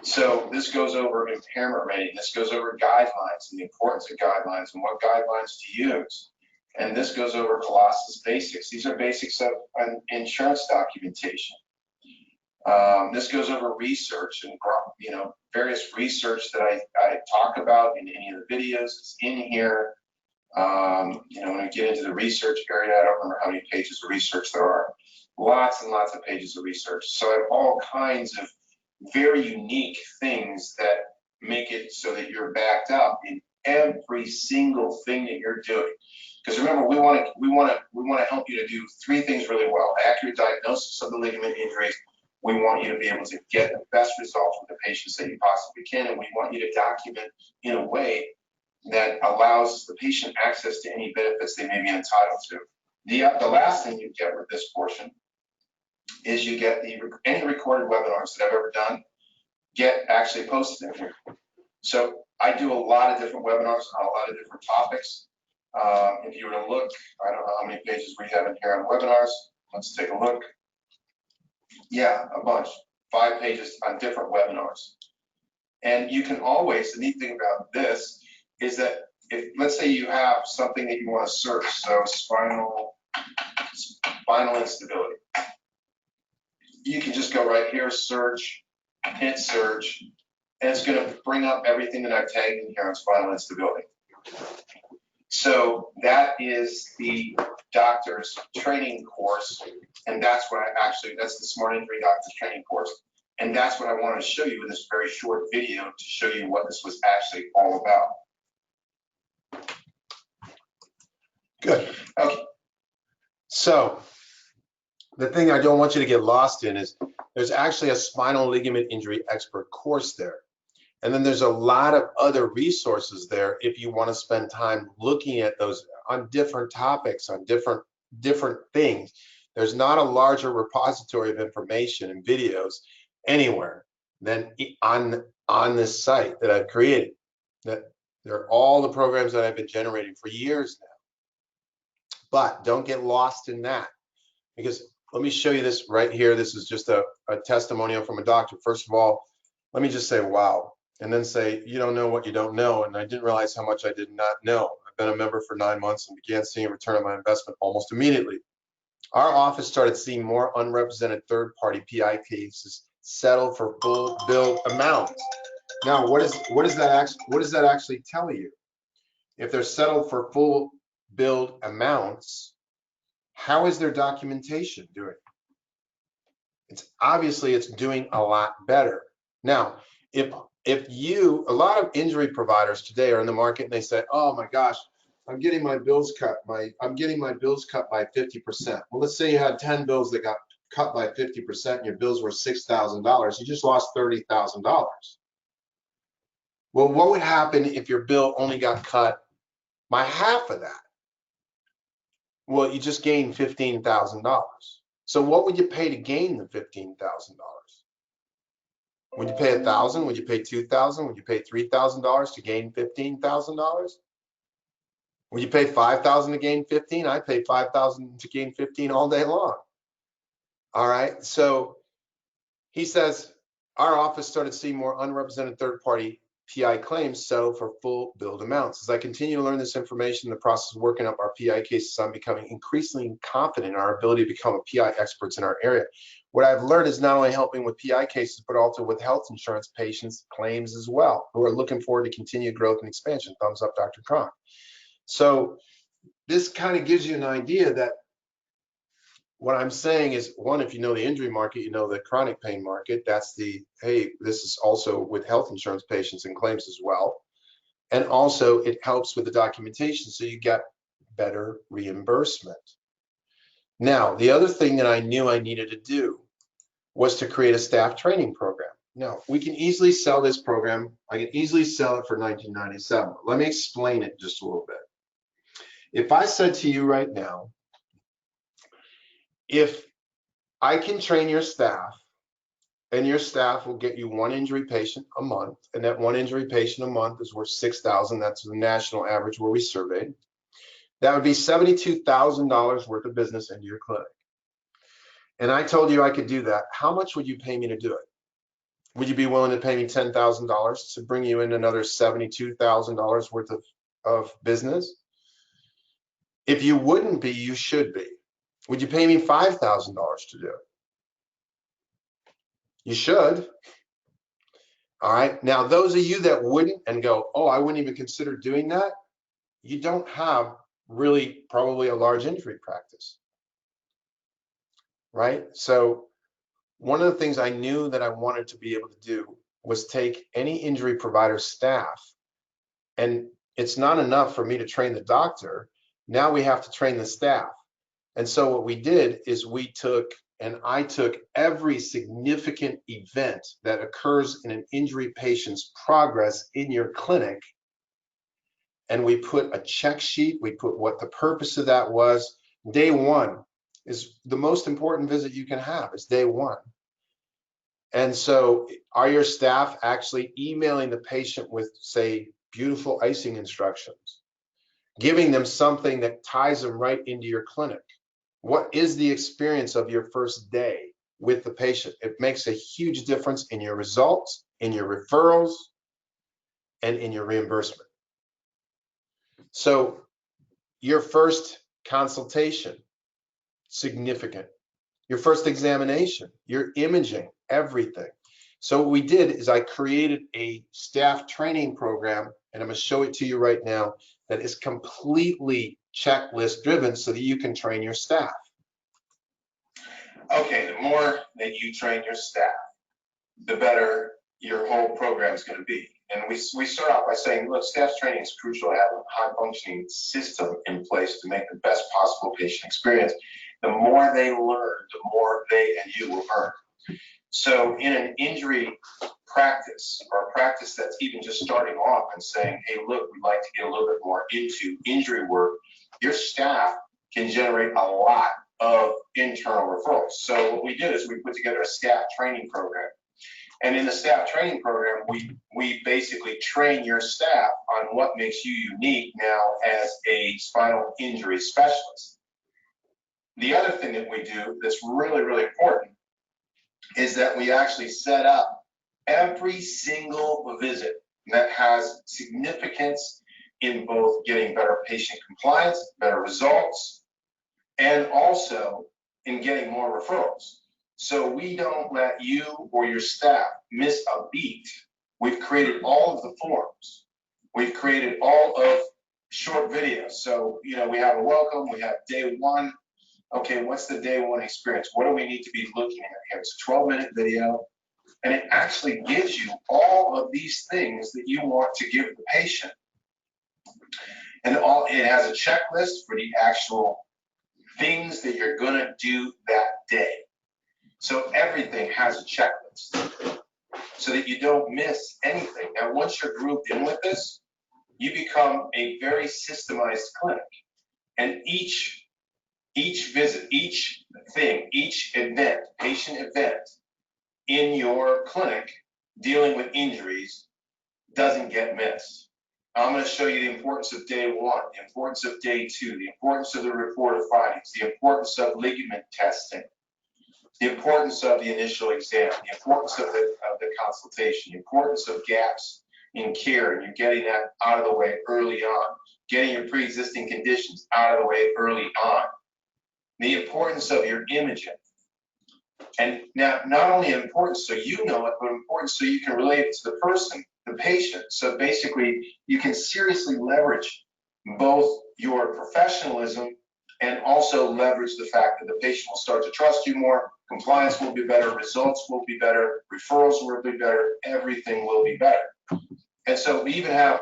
So this goes over impairment rating, this goes over guidelines and the importance of guidelines and what guidelines to use. And this goes over Colossus basics. These are basics of insurance documentation. This goes over research and various research that I talk about in any of the videos. It's in here. When we get into the research area, I don't remember how many pages of research there are. Lots and lots of pages of research. So I have all kinds of very unique things that make it so that you're backed up in every single thing that you're doing. Because remember, we want to help you to do three things really well: accurate diagnosis of the ligament injuries. We want you to be able to get the best results with the patients that you possibly can, and we want you to document in a way that allows the patient access to any benefits they may be entitled to. The last thing you get with this portion is you get any recorded webinars that I've ever done get actually posted in here. So I do a lot of different webinars on a lot of different topics. If you were to look, I don't know how many pages we have in here on webinars. Let's take a look. Yeah, a bunch, 5 pages on different webinars. And you can always, the neat thing about this is that if, let's say you have something that you want to search, so spinal instability, you can just go right here, search, hit search, and it's going to bring up everything that I've tagged in here on spinal instability. So that is the doctor's training course, and that's what that's the Smart Injury Doctor's Training course. And that's what I wanted to show you in this very short video, to show you what this was actually all about. Good. Okay. So the thing I don't want you to get lost in is there's actually a spinal ligament injury expert course there. And then there's a lot of other resources there if you want to spend time looking at those on different topics, on different things. There's not a larger repository of information and videos anywhere than on this site that I've created. That they're all the programs that I've been generating for years now. But don't get lost in that, because let me show you this right here. This is just a testimonial from a doctor. First of all, let me just say, wow. And then say, you don't know what you don't know. And I didn't realize how much I did not know. I've been a member for 9 months and began seeing a return on my investment almost immediately. Our office started seeing more unrepresented third-party PI cases settled for full bill amounts. Now, what does that actually tell you? If they're settled for full billed amounts, how is their documentation doing? It's obviously doing a lot better. Now, if a lot of injury providers today are in the market and they say, oh my gosh, I'm getting my bills cut by 50%. Well, let's say you had 10 bills that got cut by 50% and your bills were $6,000. You just lost $30,000. Well, what would happen if your bill only got cut by half of that? Well, you just gained $15,000. So what would you pay to gain the $15,000? Would you pay $1,000? Would you pay $2,000? Would you pay $3,000 to gain $15,000? Would you pay 5,000 to gain 15? I pay 5,000 to gain 15 all day long. All right. So he says, our office started seeing more unrepresented third-party PI claims settled for full billed amounts. As I continue to learn this information in the process of working up our PI cases, I'm becoming increasingly confident in our ability to become a PI experts in our area. What I've learned is not only helping with PI cases, but also with health insurance patients' claims as well, who are looking forward to continued growth and expansion. Thumbs up, Dr. Kronk. So this kind of gives you an idea that what I'm saying is, one, if you know the injury market, you know the chronic pain market. That's the, hey, this is also with health insurance patients and claims as well. And also it helps with the documentation, so you get better reimbursement. Now, the other thing that I knew I needed to do was to create a staff training program. Now, we can easily sell this program. I can easily sell it for $19.97. Let me explain it just a little bit. If I said to you right now, if I can train your staff, and your staff will get you one injury patient a month, and that one injury patient a month is worth $6,000. That's the national average where we surveyed. That would be $72,000 worth of business into your clinic. And I told you I could do that. How much would you pay me to do it? Would you be willing to pay me $10,000 to bring you in another $72,000 worth of business? If you wouldn't be, you should be. Would you pay me $5,000 to do it? You should. All right. Now, those of you that wouldn't and go, oh, I wouldn't even consider doing that, you don't have really probably a large injury practice, right? So one of the things I knew that I wanted to be able to do was take any injury provider staff, and it's not enough for me to train the doctor. Now we have to train the staff. And so what we did is I took every significant event that occurs in an injury patient's progress in your clinic, and we put a check sheet. We put what the purpose of that was. Day one is the most important visit you can have. It's day one. And so are your staff actually emailing the patient with, say, beautiful icing instructions, giving them something that ties them right into your clinic? What is the experience of your first day with the patient? It makes a huge difference in your results, in your referrals, and in your reimbursement. So your first consultation, significant. Your first examination, your imaging, everything. So what we did is I created a staff training program, and I'm going to show it to you right now, that is completely checklist driven so that you can train your staff. Okay, the more that you train your staff, the better your whole program is going to be. And we start off by saying, look, staff training is crucial to have a high-functioning system in place to make the best possible patient experience. The more they learn, the more they and you will earn. So in an injury practice, or a practice that's even just starting off and saying, hey, look, we'd like to get a little bit more into injury work, your staff can generate a lot of internal referrals. So what we did is we put together a staff training program. And in the staff training program, we basically train your staff on what makes you unique now as a spinal injury specialist. The other thing that we do that's really, really important is that we actually set up every single visit that has significance in both getting better patient compliance, better results, and also in getting more referrals. So we don't let you or your staff miss a beat. We've created all of the forms. We've created all of short videos. So, you know, we have a welcome, we have day one. Okay, what's the day one experience? What do we need to be looking at here? It's a 12-minute video, and it actually gives you all of these things that you want to give the patient. And it has a checklist for the actual things that you're gonna do that day. So everything has a checklist so that you don't miss anything. Now, once you're grouped in with this, you become a very systemized clinic. And each visit, each thing, each event, patient event in your clinic dealing with injuries doesn't get missed. I'm going to show you the importance of day 1, the importance of day 2, the importance of the report of findings, the importance of ligament testing, the importance of the initial exam, the importance of the consultation, the importance of gaps in care, and you're getting that out of the way early on, getting your pre-existing conditions out of the way early on, the importance of your imaging. And now, not only important so you know it, but important so you can relate it to the person, the patient. So basically, you can seriously leverage both your professionalism and also leverage the fact that the patient will start to trust you more, compliance will be better, results will be better, referrals will be better, everything will be better. And so we even have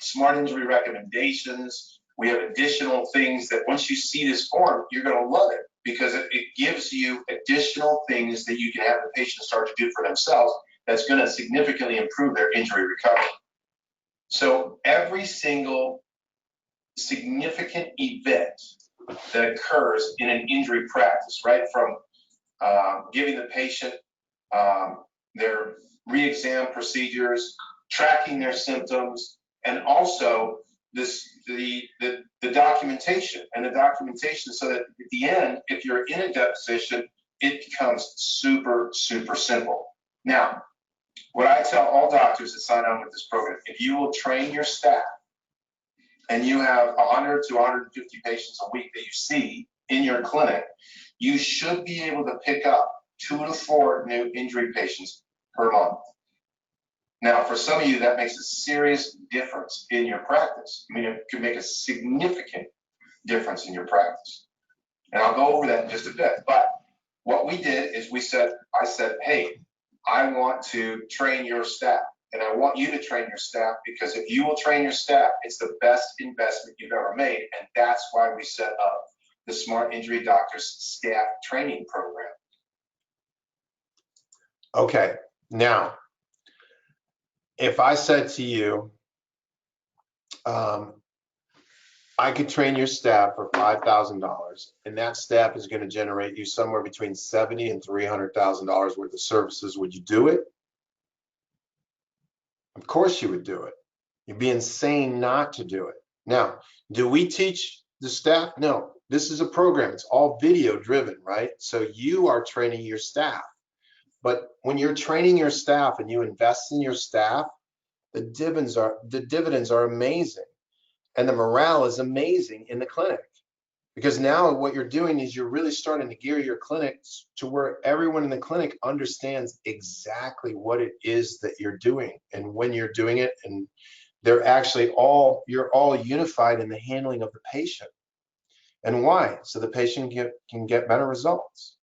smart injury recommendations. We have additional things that once you see this form, you're going to love it, because it gives you additional things that you can have the patient start to do for themselves that's going to significantly improve their injury recovery. So every single significant event that occurs in an injury practice, right from giving the patient their re-exam procedures, tracking their symptoms, and also the documentation, and the documentation so that at the end, if you're in a deposition, it becomes super, super simple. Now, what I tell all doctors that sign on with this program, if you will train your staff and you have 100 to 150 patients a week that you see in your clinic, you should be able to pick up 2 to 4 new injury patients per month. Now, for some of you, that makes a serious difference in your practice. I mean, it could make a significant difference in your practice. And I'll go over that in just a bit. But what we did is I said, hey, I want to train your staff. And I want you to train your staff, because if you will train your staff, it's the best investment you've ever made. And that's why we set up the Smart Injury Doctors Staff Training Program. Okay, now, if I said to you, I could train your staff for $5,000, and that staff is going to generate you somewhere between $70,000 and $300,000 worth of services, would you do it? Of course you would do it. You'd be insane not to do it. Now, do we teach the staff? No, this is a program. It's all video driven, right? So you are training your staff. But when you're training your staff and you invest in your staff, the dividends are amazing, and the morale is amazing in the clinic, because now what you're doing is you're really starting to gear your clinic to where everyone in the clinic understands exactly what it is that you're doing and when you're doing it, and you're all unified in the handling of the patient. And why? So the patient can get better results.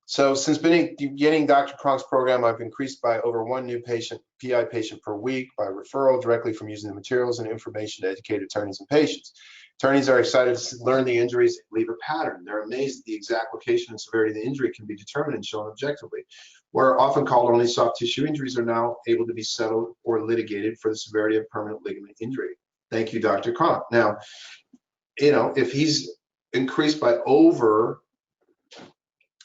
So since beginning Dr. Cronk's program, I've increased by over 1 new PI patient per week by referral directly from using the materials and information to educate attorneys and patients. Attorneys are excited to learn the injuries leave a pattern. They're amazed that the exact location and severity of the injury can be determined and shown objectively. Where often called only soft tissue injuries are now able to be settled or litigated for the severity of permanent ligament injury. Thank you, Dr. Kronk. Now, if he's increased by over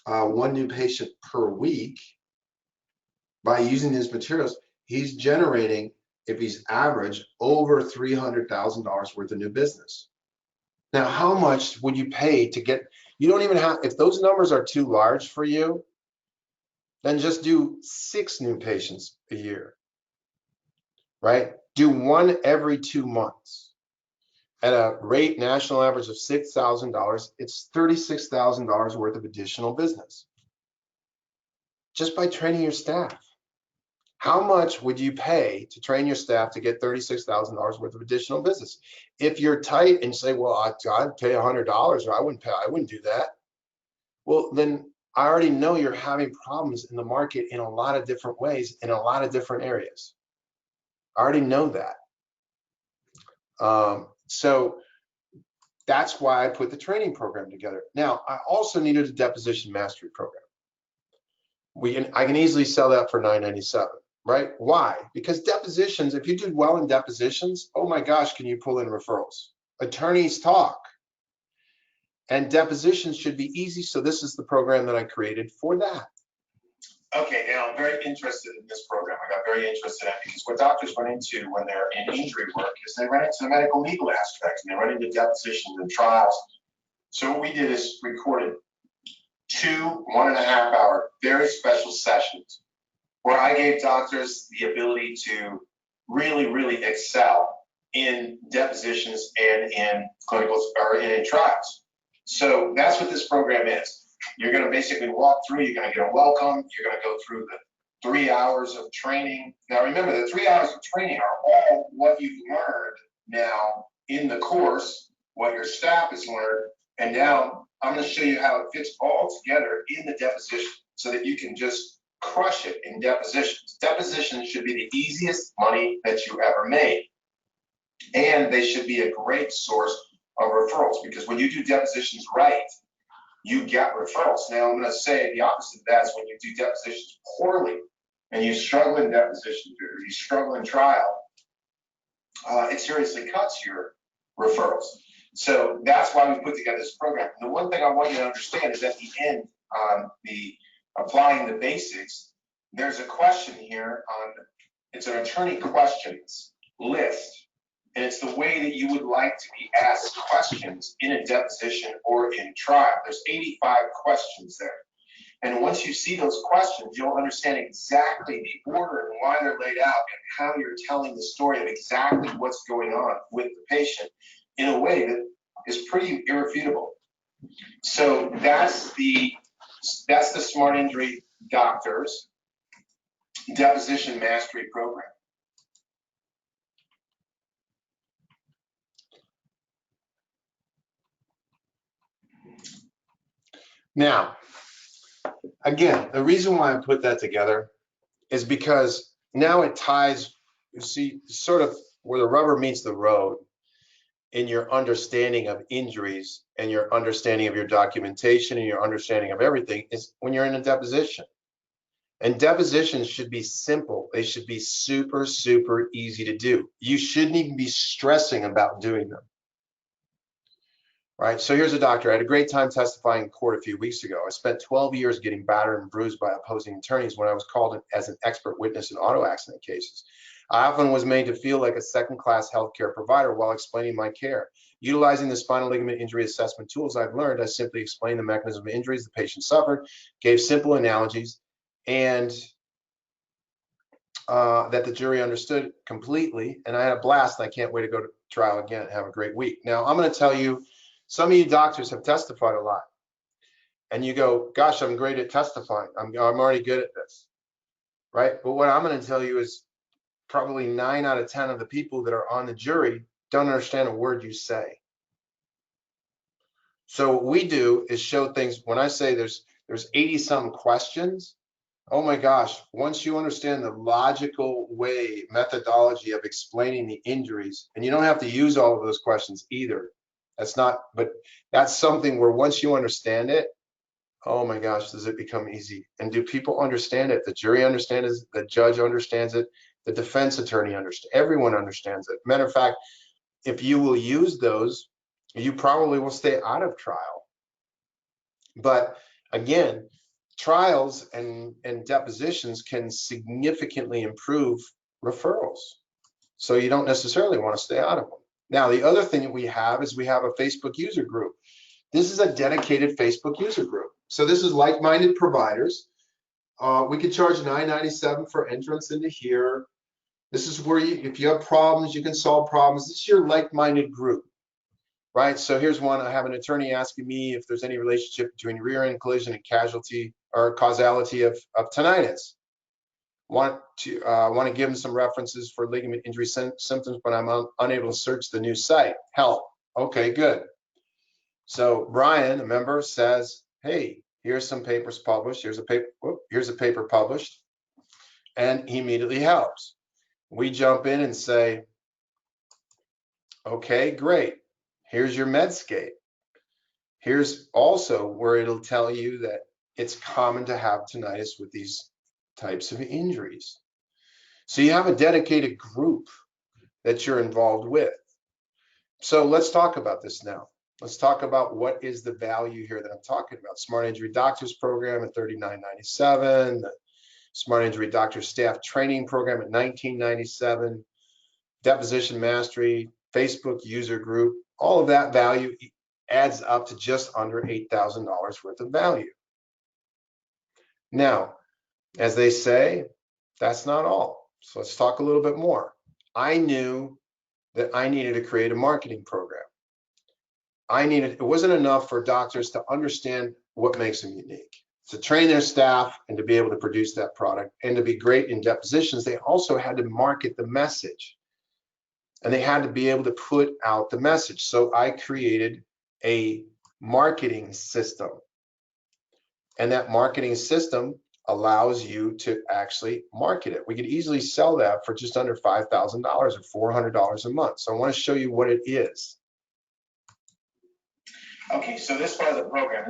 1 new patient per week by using his materials, he's generating, if he's average, over $300,000 worth of new business. Now, how much would you pay to get, you don't even have, if those numbers are too large for you, then just do 6 new patients a year, right? Do 1 every 2 months. At a rate national average of $6,000, it's $36,000 worth of additional business just by training your staff. How much would you pay to train your staff to get $36,000 worth of additional business? If you're tight and say, well, I'd pay $100, or I wouldn't do that. Well, then I already know you're having problems in the market in a lot of different ways, in a lot of different areas. I already know that. So that's why I put the training program together. Now, I also needed a deposition mastery program. I can easily sell that for $997, right? Why? Because depositions, if you did well in depositions, oh my gosh, can you pull in referrals? Attorneys talk, and depositions should be easy. So this is the program that I created for that. Okay, now I'm very interested in this program. I got very interested in it because what doctors run into when they're in injury work is they run into the medical legal aspects and they run into depositions and trials. So what we did is recorded 2 1.5-hour very special sessions where I gave doctors the ability to really excel in depositions and in clinicals or in trials. So that's what this program is. You're going to basically walk through, you're going to get a welcome, you're going to go through the 3 hours of training. Now remember, the 3 hours of training are all what you've learned now in the course, what your staff has learned, and now I'm going to show you how it fits all together in the deposition so that you can just crush it in depositions. Depositions should be the easiest money that you ever made. And they should be a great source of referrals because when you do depositions right, you get referrals. Now I'm going to say the opposite of that is when you do depositions poorly and you struggle in deposition or you struggle in trial, it seriously cuts your referrals. So that's why we put together this program. And the one thing I want you to understand is at the end on the applying the basics, there's a question here on, it's an attorney questions list. And it's the way that you would like to be asked questions in a deposition or in trial. There's 85 questions there. And once you see those questions, you'll understand exactly the order and why they're laid out and how you're telling the story of exactly what's going on with the patient in a way that is pretty irrefutable. So that's the Smart Injury Doctors Deposition Mastery Program. Now, again, the reason why I put that together is because now it ties, you see, sort of where the rubber meets the road in your understanding of injuries and your understanding of your documentation and your understanding of everything is when you're in a deposition. And depositions should be simple. They should be super easy to do. You shouldn't even be stressing about doing them. Right, so here's a doctor. I had a great time testifying in court a few weeks ago. I spent 12 years getting battered and bruised by opposing attorneys when I was called as an expert witness in auto accident cases. I often was made to feel like a second-class healthcare provider while explaining my care. Utilizing the spinal ligament injury assessment tools I've learned, I simply explained the mechanism of injuries the patient suffered, gave simple analogies, and that the jury understood completely, and I had a blast, and I can't wait to go to trial again and have a great week. Now, I'm going to tell you, some of you doctors have testified a lot, and you go, gosh, I'm great at testifying. I'm already good at this, right? But what I'm going to tell you is probably 9 out of 10 of the people that are on the jury don't understand a word you say. So what we do is show things. When I say there's 80-some questions, oh my gosh, once you understand the logical way, methodology of explaining the injuries, and you don't have to use all of those questions either. But that's something where once you understand it, oh my gosh, does it become easy? And do people understand it? The jury understands it, the judge understands it, the defense attorney understands, everyone understands it. Matter of fact, if you will use those, you probably will stay out of trial. But again, trials and depositions can significantly improve referrals. So you don't necessarily want to stay out of them. Now, the other thing that we have is we have a Facebook user group. This is a dedicated Facebook user group. So this is like-minded providers. We could charge $9.97 for entrance into here. This is where if you have problems, you can solve problems. This is your like-minded group, right? So here's one. I have an attorney asking me if there's any relationship between rear end collision and casualty or causality of tinnitus. Want to give them some references for ligament injury symptoms, but I'm unable to search the new site. Help. Okay, good. So Brian, a member, says, hey, here's some papers published. Here's a paper published, and he immediately helps. We jump in and say, okay, great. Here's your Medscape. Here's also where it'll tell you that it's common to have tinnitus with these types of injuries. So you have a dedicated group that you're involved with. So let's talk about this now. Let's talk about what is the value here that I'm talking about. Smart Injury Doctors Program at $39.97, Smart Injury Doctor Staff Training Program in 1997, Deposition Mastery, Facebook user group. All of that value adds up to just under $8,000 worth of value. Now, as they say, that's not all. So let's talk a little bit more. I knew that I needed to create a marketing program. It wasn't enough for doctors to understand what makes them unique, to train their staff and to be able to produce that product and to be great in depositions. They also had to market the message, and they had to be able to put out the message. So I created a marketing system, and that marketing system allows you to actually market it. We could easily sell that for just under $5,000 or $400 a month. So I want to show you what it is. Okay, so this part of the program,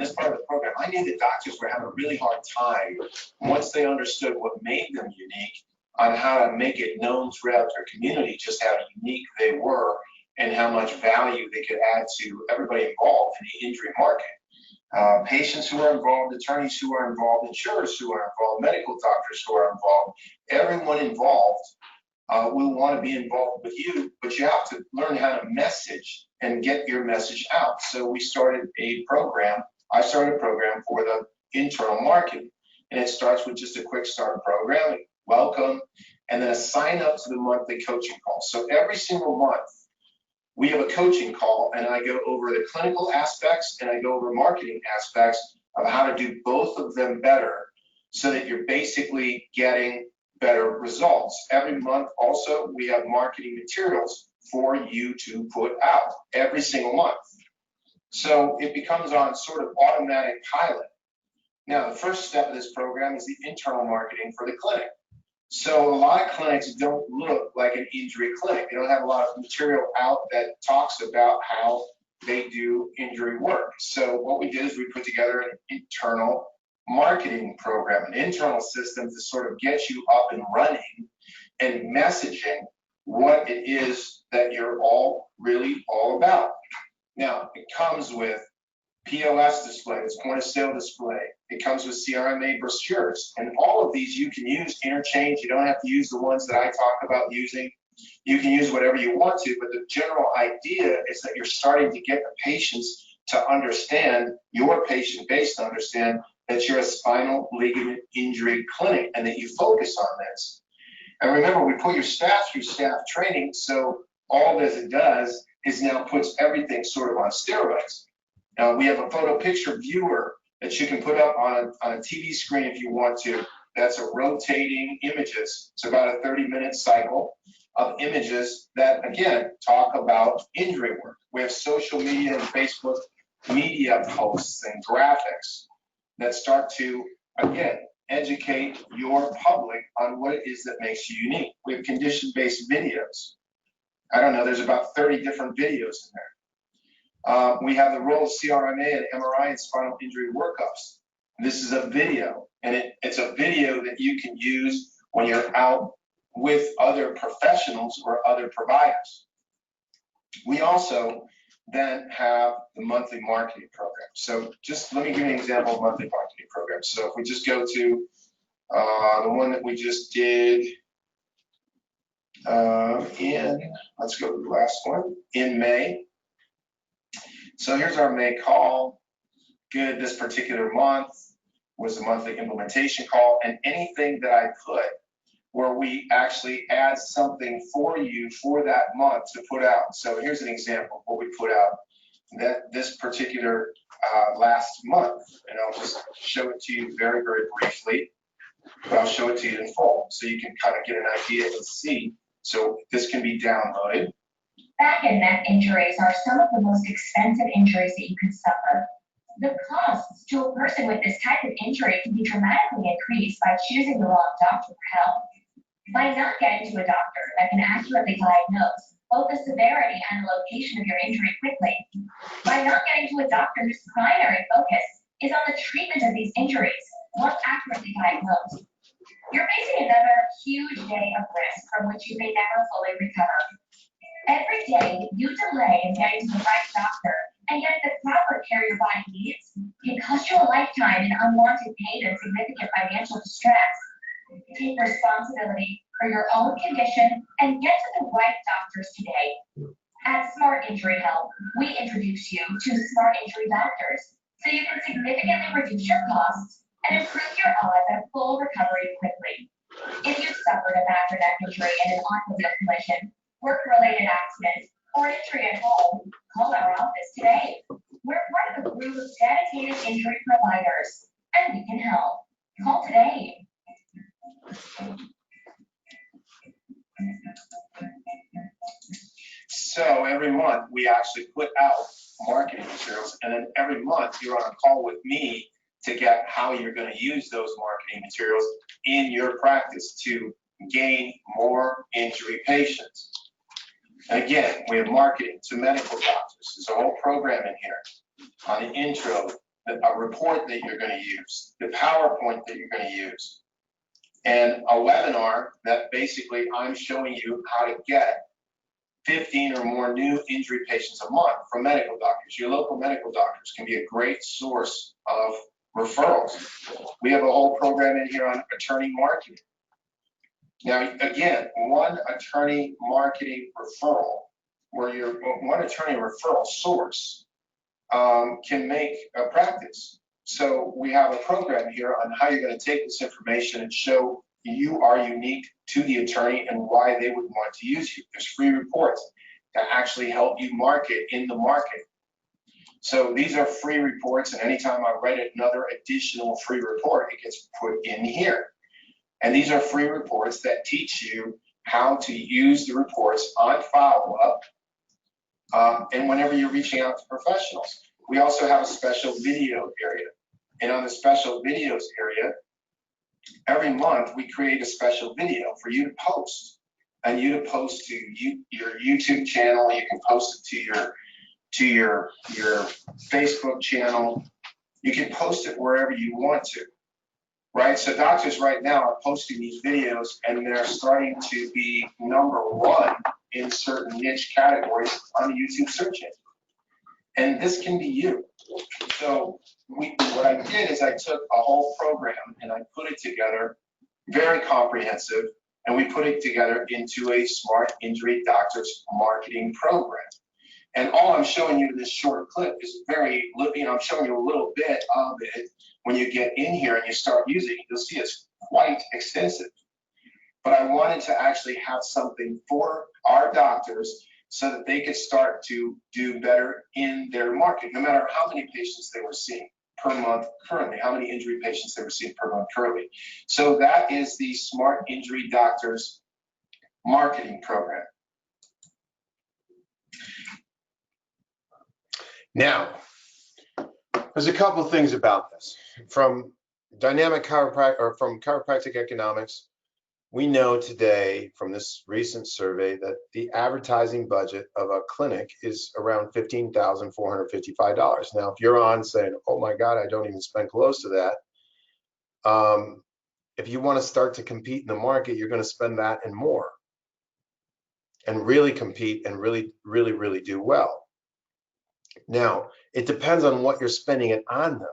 I knew that doctors were having a really hard time once they understood what made them unique on how to make it known throughout their community just how unique they were and how much value they could add to everybody involved in the injury market. Patients who are involved, attorneys who are involved, insurers who are involved, medical doctors who are involved, everyone involved will want to be involved with you, but you have to learn how to message and get your message out. So we started a program. I started a program for the internal marketing, and it starts with just a quick start program, welcome, and then a sign up to the monthly coaching call. So every single month, we have a coaching call, and I go over the clinical aspects and I go over marketing aspects of how to do both of them better so that you're basically getting better results. Every month also, we have marketing materials for you to put out every single month. So it becomes on sort of automatic pilot. Now, the first step of this program is the internal marketing for the clinic. So a lot of clinics don't look like an injury clinic. They don't have a lot of material out that talks about how they do injury work. So what we did is we put together an internal marketing program, an internal system to sort of get you up and running and messaging what it is that you're all really all about. Now, it comes with POS displays, point of sale display. It comes with CRMA brochures, and all of these you can use interchange. You don't have to use the ones that I talk about using. You can use whatever you want to, but the general idea is that you're starting to get the patients to understand, your patient base to understand that you're a spinal ligament injury clinic and that you focus on this. And remember, we put your staff through staff training, so all that it does is now puts everything sort of on steroids. Now, we have a photo picture viewer that you can put up on a TV screen if you want to. That's a rotating images. It's about a 30-minute cycle of images that, again, talk about injury work. We have social media and Facebook media posts and graphics that start to, again, educate your public on what it is that makes you unique. We have condition-based videos. I don't know, there's about 30 different videos in there. We have the role of CRMA and MRI and spinal injury workups. This is a video, and it's a video that you can use when you're out with other professionals or other providers. We also then have the monthly marketing program. So just let me give you an example of monthly marketing program. So if we just go to the one that we just did let's go to the last one, in May. So here's our May call. Good, this particular month was a monthly implementation call, and anything that I put where we actually add something for you for that month to put out. So here's an example of what we put out that this particular last month, and I'll just show it to you very, very briefly, but I'll show it to you in full so you can kind of get an idea and see. So this can be downloaded. Back and neck injuries are some of the most expensive injuries that you can suffer. The costs to a person with this type of injury can be dramatically increased by choosing the wrong doctor for help. By not getting to a doctor that can accurately diagnose both the severity and the location of your injury quickly. By not getting to a doctor whose primary focus is on the treatment of these injuries once accurately diagnosed. You're facing another huge day of risk from which you may never fully recover. Every day you delay in getting to the right doctor and getting the proper care your body needs can cost you a lifetime in unwanted pain and significant financial distress. Take responsibility for your own condition and get to the right doctors today. At Smart Injury Health, we introduce you to Smart Injury Doctors so you can significantly reduce your costs and improve your odds of full recovery quickly. If you've suffered a back or neck injury in an automobile collision, work-related accident, or injury at home, call our office today. We're part of a group of dedicated injury providers, and we can help. Call today. So every month we actually put out marketing materials, and then every month you're on a call with me to get how you're going to use those marketing materials in your practice to gain more injury patients. And again, we have marketing to medical doctors. There's a whole program in here on the intro, a report that you're going to use, the PowerPoint that you're going to use, and a webinar that basically I'm showing you how to get 15 or more new injury patients a month from medical doctors. Your local medical doctors can be a great source of referrals. We have a whole program in here on attorney marketing. Now, again, one attorney marketing referral, where your one attorney referral source can make a practice. So we have a program here on how you're going to take this information and show you are unique to the attorney and why they would want to use you. There's free reports that actually help you market in the market. So these are free reports, and anytime I write another additional free report, it gets put in here. And these are free reports that teach you how to use the reports on follow-up and whenever you're reaching out to professionals. We also have a special video area. And on the special videos area, every month we create a special video for you to post. And you to post to your YouTube channel. You can post it to your Facebook channel. You can post it wherever you want to. Right, so doctors right now are posting these videos, and they're starting to be #1 in certain niche categories on the YouTube search engine. And this can be you. So what I did is I took a whole program and I put it together, very comprehensive, and we put it together into a Smart Injury Doctors marketing program. And all I'm showing you in this short clip is I'm showing you a little bit of it. When you get in here and you start using it, you'll see it's quite extensive. But I wanted to actually have something for our doctors so that they could start to do better in their market, no matter how many patients they were seeing per month currently, how many injury patients they were seeing per month currently. So that is the Smart Injury Doctors marketing program. Now, there's a couple of things about this. From chiropractic economics, we know today from this recent survey that the advertising budget of a clinic is around $15,455. Now, if you're on saying, oh my God, I don't even spend close to that, if you want to start to compete in the market, you're going to spend that and more and really compete and really do well. Now, it depends on what you're spending it on, though.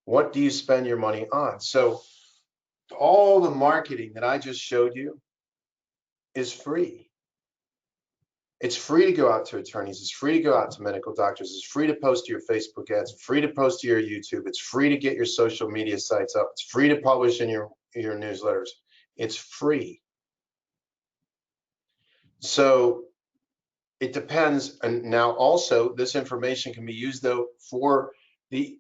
What do you spend your money on? So all the marketing that I just showed you is free. It's free to go out to attorneys. It's free to go out to medical doctors. It's free to post to your Facebook ads. It's free to post to your YouTube. It's free to get your social media sites up. It's free to publish in your newsletters. It's free. So it depends. And now also this information can be used though for the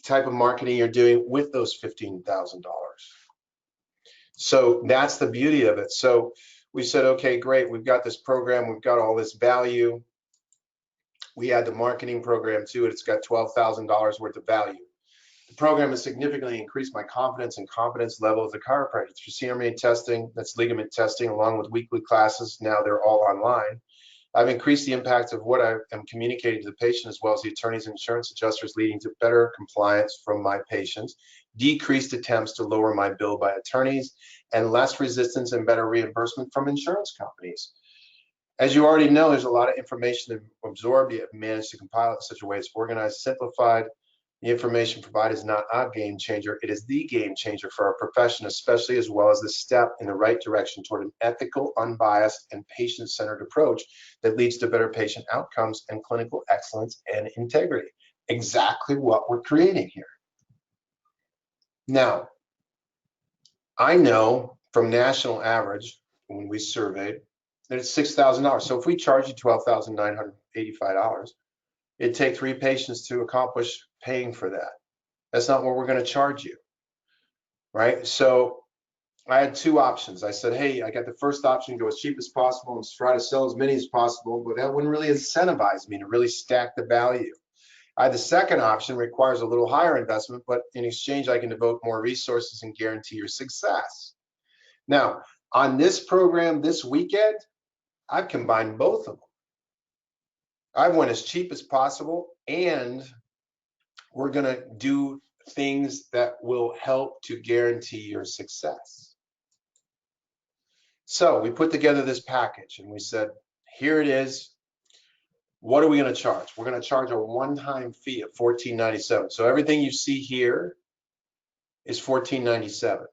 type of marketing you're doing with those $15,000. So that's the beauty of it. So we said, okay, great. We've got this program. We've got all this value. We add the marketing program to it. It's got $12,000 worth of value. The program has significantly increased my confidence and competence level as a chiropractor. Through CME testing, that's ligament testing, along with weekly classes. Now they're all online. I've increased the impact of what I am communicating to the patient as well as the attorneys and insurance adjusters, leading to better compliance from my patients, decreased attempts to lower my bill by attorneys, and less resistance and better reimbursement from insurance companies. As you already know, there's a lot of information to absorb. You have managed to compile it in such a way it's organized, simplified. The information provided is not a game changer. It is the game changer for our profession, especially as well as the step in the right direction toward an ethical, unbiased, and patient-centered approach that leads to better patient outcomes and clinical excellence and integrity. Exactly what we're creating here. Now, I know from national average, when we surveyed, that it's $6,000. So if we charge you $12,985, it'd take 3 patients to accomplish paying for that. That's not what we're going to charge you, right? So I had 2 options. I said, hey, I got the first option, go as cheap as possible and try to sell as many as possible, but that wouldn't really incentivize me to really stack the value. I had the second option, requires a little higher investment, but in exchange, I can devote more resources and guarantee your success. Now, on this program this weekend, I've combined both of them. I went as cheap as possible, and we're going to do things that will help to guarantee your success. So we put together this package and we said, here it is. What are we going to charge? We're going to charge a one-time fee of $14.97. So everything you see here is $14.97.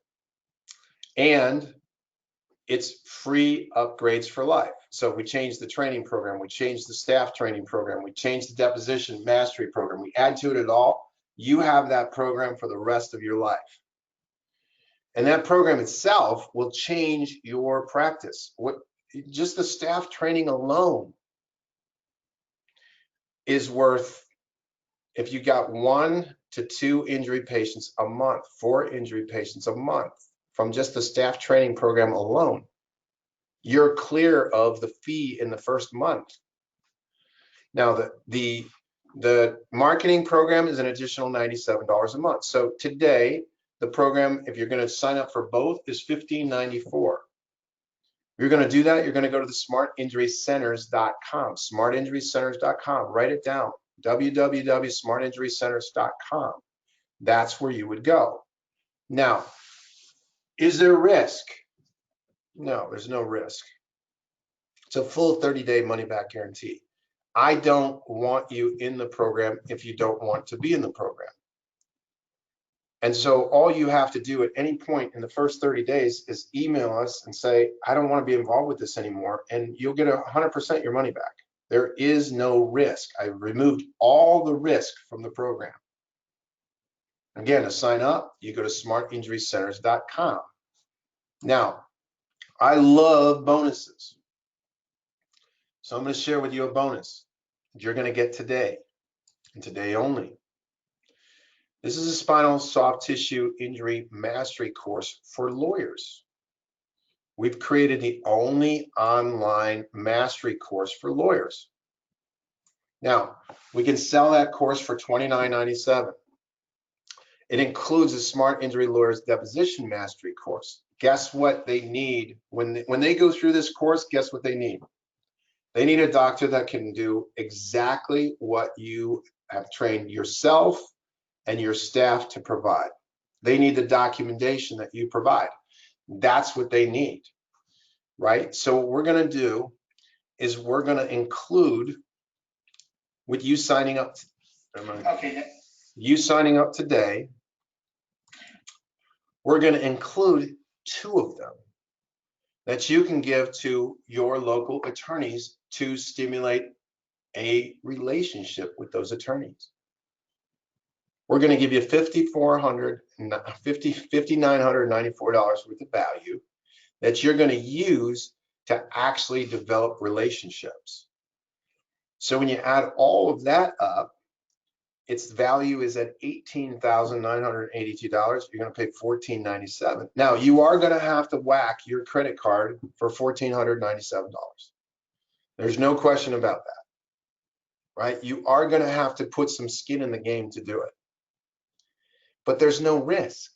And it's free upgrades for life. So we changed the training program, we changed the staff training program, we changed the deposition mastery program, we add to it all. You have that program for the rest of your life. And that program itself will change your practice. Just the staff training alone is worth, if you got 1 to 2 injury patients a month, 4 injury patients a month from just the staff training program alone, you're clear of the fee in the first month. Now, the marketing program is an additional $97 a month. So today, the program, if you're going to sign up for both, is $15.94. You're going to do that, you're going to go to the smartinjurycenters.com, smartinjurycenters.com, write it down, www.smartinjurycenters.com. That's where you would go. Now, is there risk? No, there's no risk. It's a full 30-day money-back guarantee. I don't want you in the program if you don't want to be in the program. And so all you have to do at any point in the first 30 days is email us and say, I don't want to be involved with this anymore, and you'll get 100% your money back. There is no risk. I removed all the risk from the program. Again, to sign up, you go to smartinjurycenters.com. Now, I love bonuses. So I'm going to share with you a bonus that you're going to get today, and today only. This is a spinal soft tissue injury mastery course for lawyers. We've created the only online mastery course for lawyers. Now, we can sell that course for $29.97. It includes a Smart Injury Lawyers Deposition Mastery course. Guess what they need? When they go through this course, guess what they need? They need a doctor that can do exactly what you have trained yourself and your staff to provide. They need the documentation that you provide. That's what they need, right? So what we're going to do is we're going to include, with you signing up, you signing up today, we're going to include 2 of them that you can give to your local attorneys to stimulate a relationship with those attorneys. We're going to give you $5,994 worth of value that you're going to use to actually develop relationships. So when you add all of that up, its value is at $18,982. You're going to pay $14.97. Now, you are going to have to whack your credit card for $1,497. There's no question about that, right? You are going to have to put some skin in the game to do it. But there's no risk.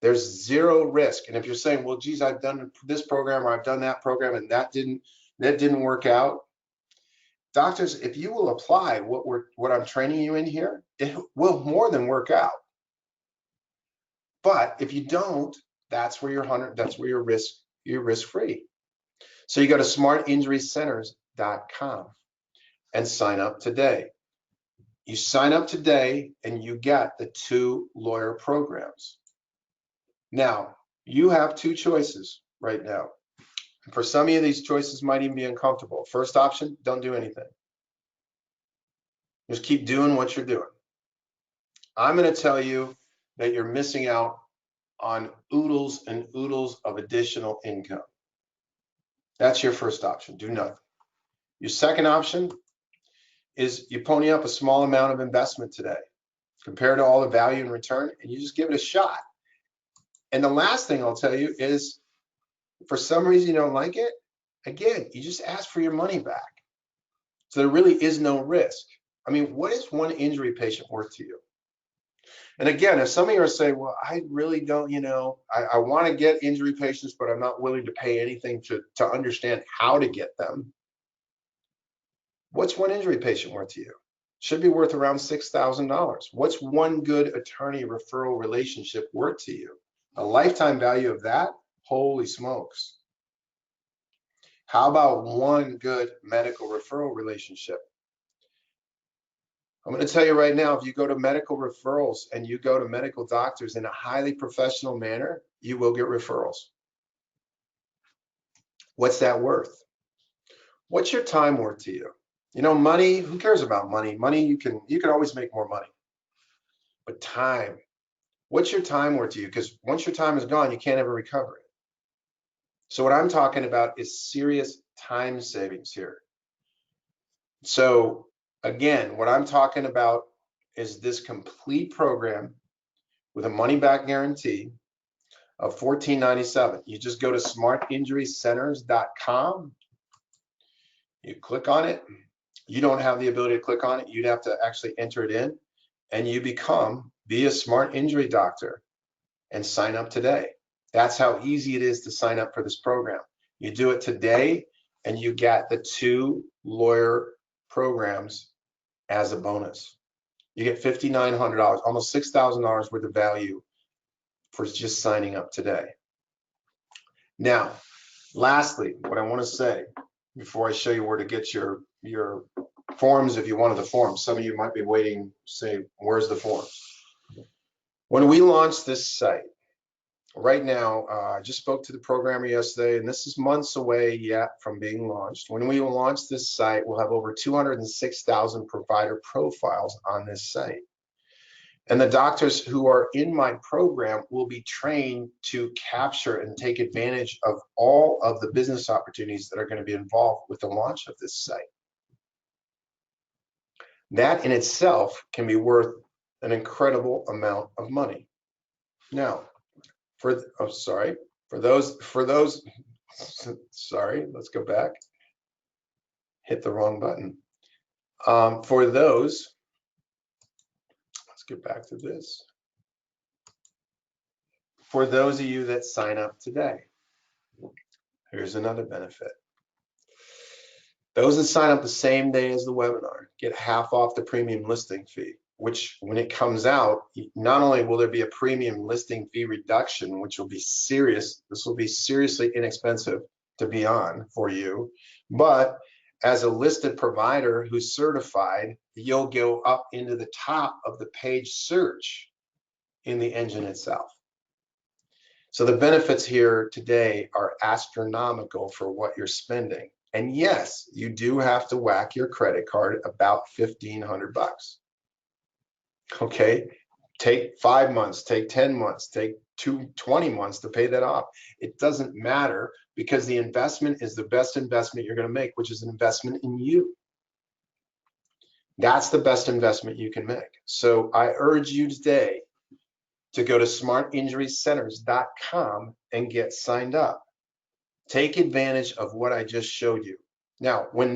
There's zero risk. And if you're saying, well, geez, I've done this program or I've done that program and that didn't work out. Doctors, if you will apply what I'm training you in here, it will more than work out. But if you don't, that's where you're risk free. So you go to smartinjurycenters.com and sign up today. You sign up today and you get the 2 lawyer programs. Now, you have 2 choices right now. For some of you, these choices might even be uncomfortable. First option, don't do anything. Just keep doing what you're doing. I'm going to tell you that you're missing out on oodles and oodles of additional income. That's your first option, do nothing. Your second option is you pony up a small amount of investment today compared to all the value in return, and you just give it a shot. And the last thing I'll tell you is, for some reason you don't like it, again, you just ask for your money back. So there really is no risk. I mean, what is one injury patient worth to you? And again, if some of you are saying, well, I really don't, I want to get injury patients, but I'm not willing to pay anything to understand how to get them. What's one injury patient worth to you? Should be worth around $6,000. What's one good attorney referral relationship worth to you? A lifetime value of that? Holy smokes. How about one good medical referral relationship? I'm going to tell you right now, if you go to medical referrals and you go to medical doctors in a highly professional manner, you will get referrals. What's that worth? What's your time worth to you? Money, who cares about money? Money, you can always make more money. But time, what's your time worth to you? Because once your time is gone, you can't ever recover it. So what I'm talking about is serious time savings here. So again, what I'm talking about is this complete program with a money-back guarantee of $14.97. You just go to smartinjurycenters.com. You click on it. You don't have the ability to click on it. You'd have to actually enter it in, and you be a smart injury doctor and sign up today. That's how easy it is to sign up for this program. You do it today, and you get the 2 lawyer programs as a bonus. You get $5,900, almost $6,000 worth of value for just signing up today. Now, lastly, what I want to say before I show you where to get your forms, if you wanted the forms, some of you might be waiting, say, where's the forms? When we launched this site, right now, I just spoke to the programmer yesterday, and this is months away yet from being launched. When we launch this site, we'll have over 206,000 provider profiles on this site. And the doctors who are in my program will be trained to capture and take advantage of all of the business opportunities that are going to be involved with the launch of this site. That in itself can be worth an incredible amount of money. Now, let's go back. Hit the wrong button. For those, let's get back to this. For those of you that sign up today, here's another benefit. Those that sign up the same day as the webinar get half off the premium listing fee, which when it comes out, not only will there be a premium listing fee reduction, which will be serious, this will be seriously inexpensive to be on for you, but as a listed provider who's certified, you'll go up into the top of the page search in the engine itself. So the benefits here today are astronomical for what you're spending. And yes, you do have to whack your credit card about $1,500. Okay, take 5 months, take 10 months, take 20 months to pay that off. It doesn't matter, because the investment is the best investment you're going to make, which is an investment in you. That's the best investment you can make. So I urge you today to go to smartinjurycenters.com and get signed up. Take advantage of what I just showed you. Now, when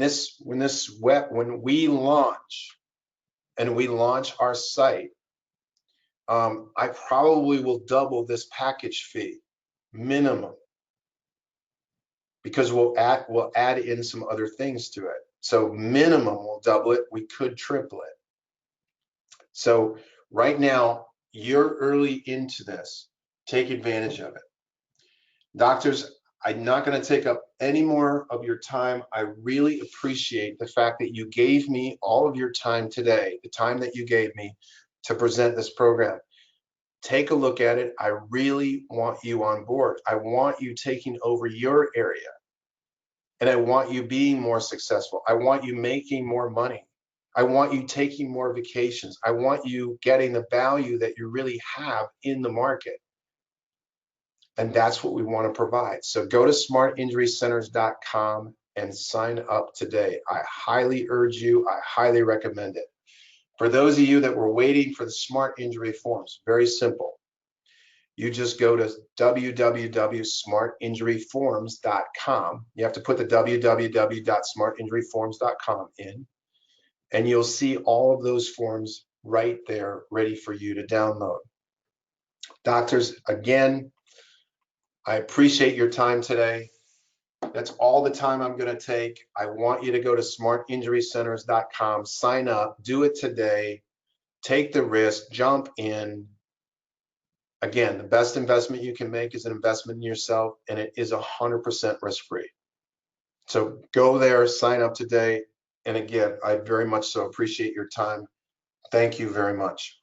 we launch our site, I probably will double this package fee minimum, because we'll add in some other things to it. So minimum we'll double it. We could triple it. So right now you're early into this. Take advantage of it. Doctors, I'm not going to take up any more of your time. I really appreciate the fact that you gave me all of your time today, the time that you gave me to present this program. Take a look at it. I really want you on board. I want you taking over your area, and I want you being more successful. I want you making more money. I want you taking more vacations. I want you getting the value that you really have in the market. And that's what we want to provide. So go to smartinjurycenters.com and sign up today. I highly urge you, I highly recommend it. For those of you that were waiting for the smart injury forms, very simple. You just go to www.smartinjuryforms.com. You have to put the www.smartinjuryforms.com in, and you'll see all of those forms right there ready for you to download. Doctors, again, I appreciate your time today. That's all the time I'm going to take. I want you to go to smartinjurycenters.com, sign up, do it today, take the risk, jump in. Again, the best investment you can make is an investment in yourself, and it is 100% risk-free. So go there, sign up today. And again, I very much so appreciate your time. Thank you very much.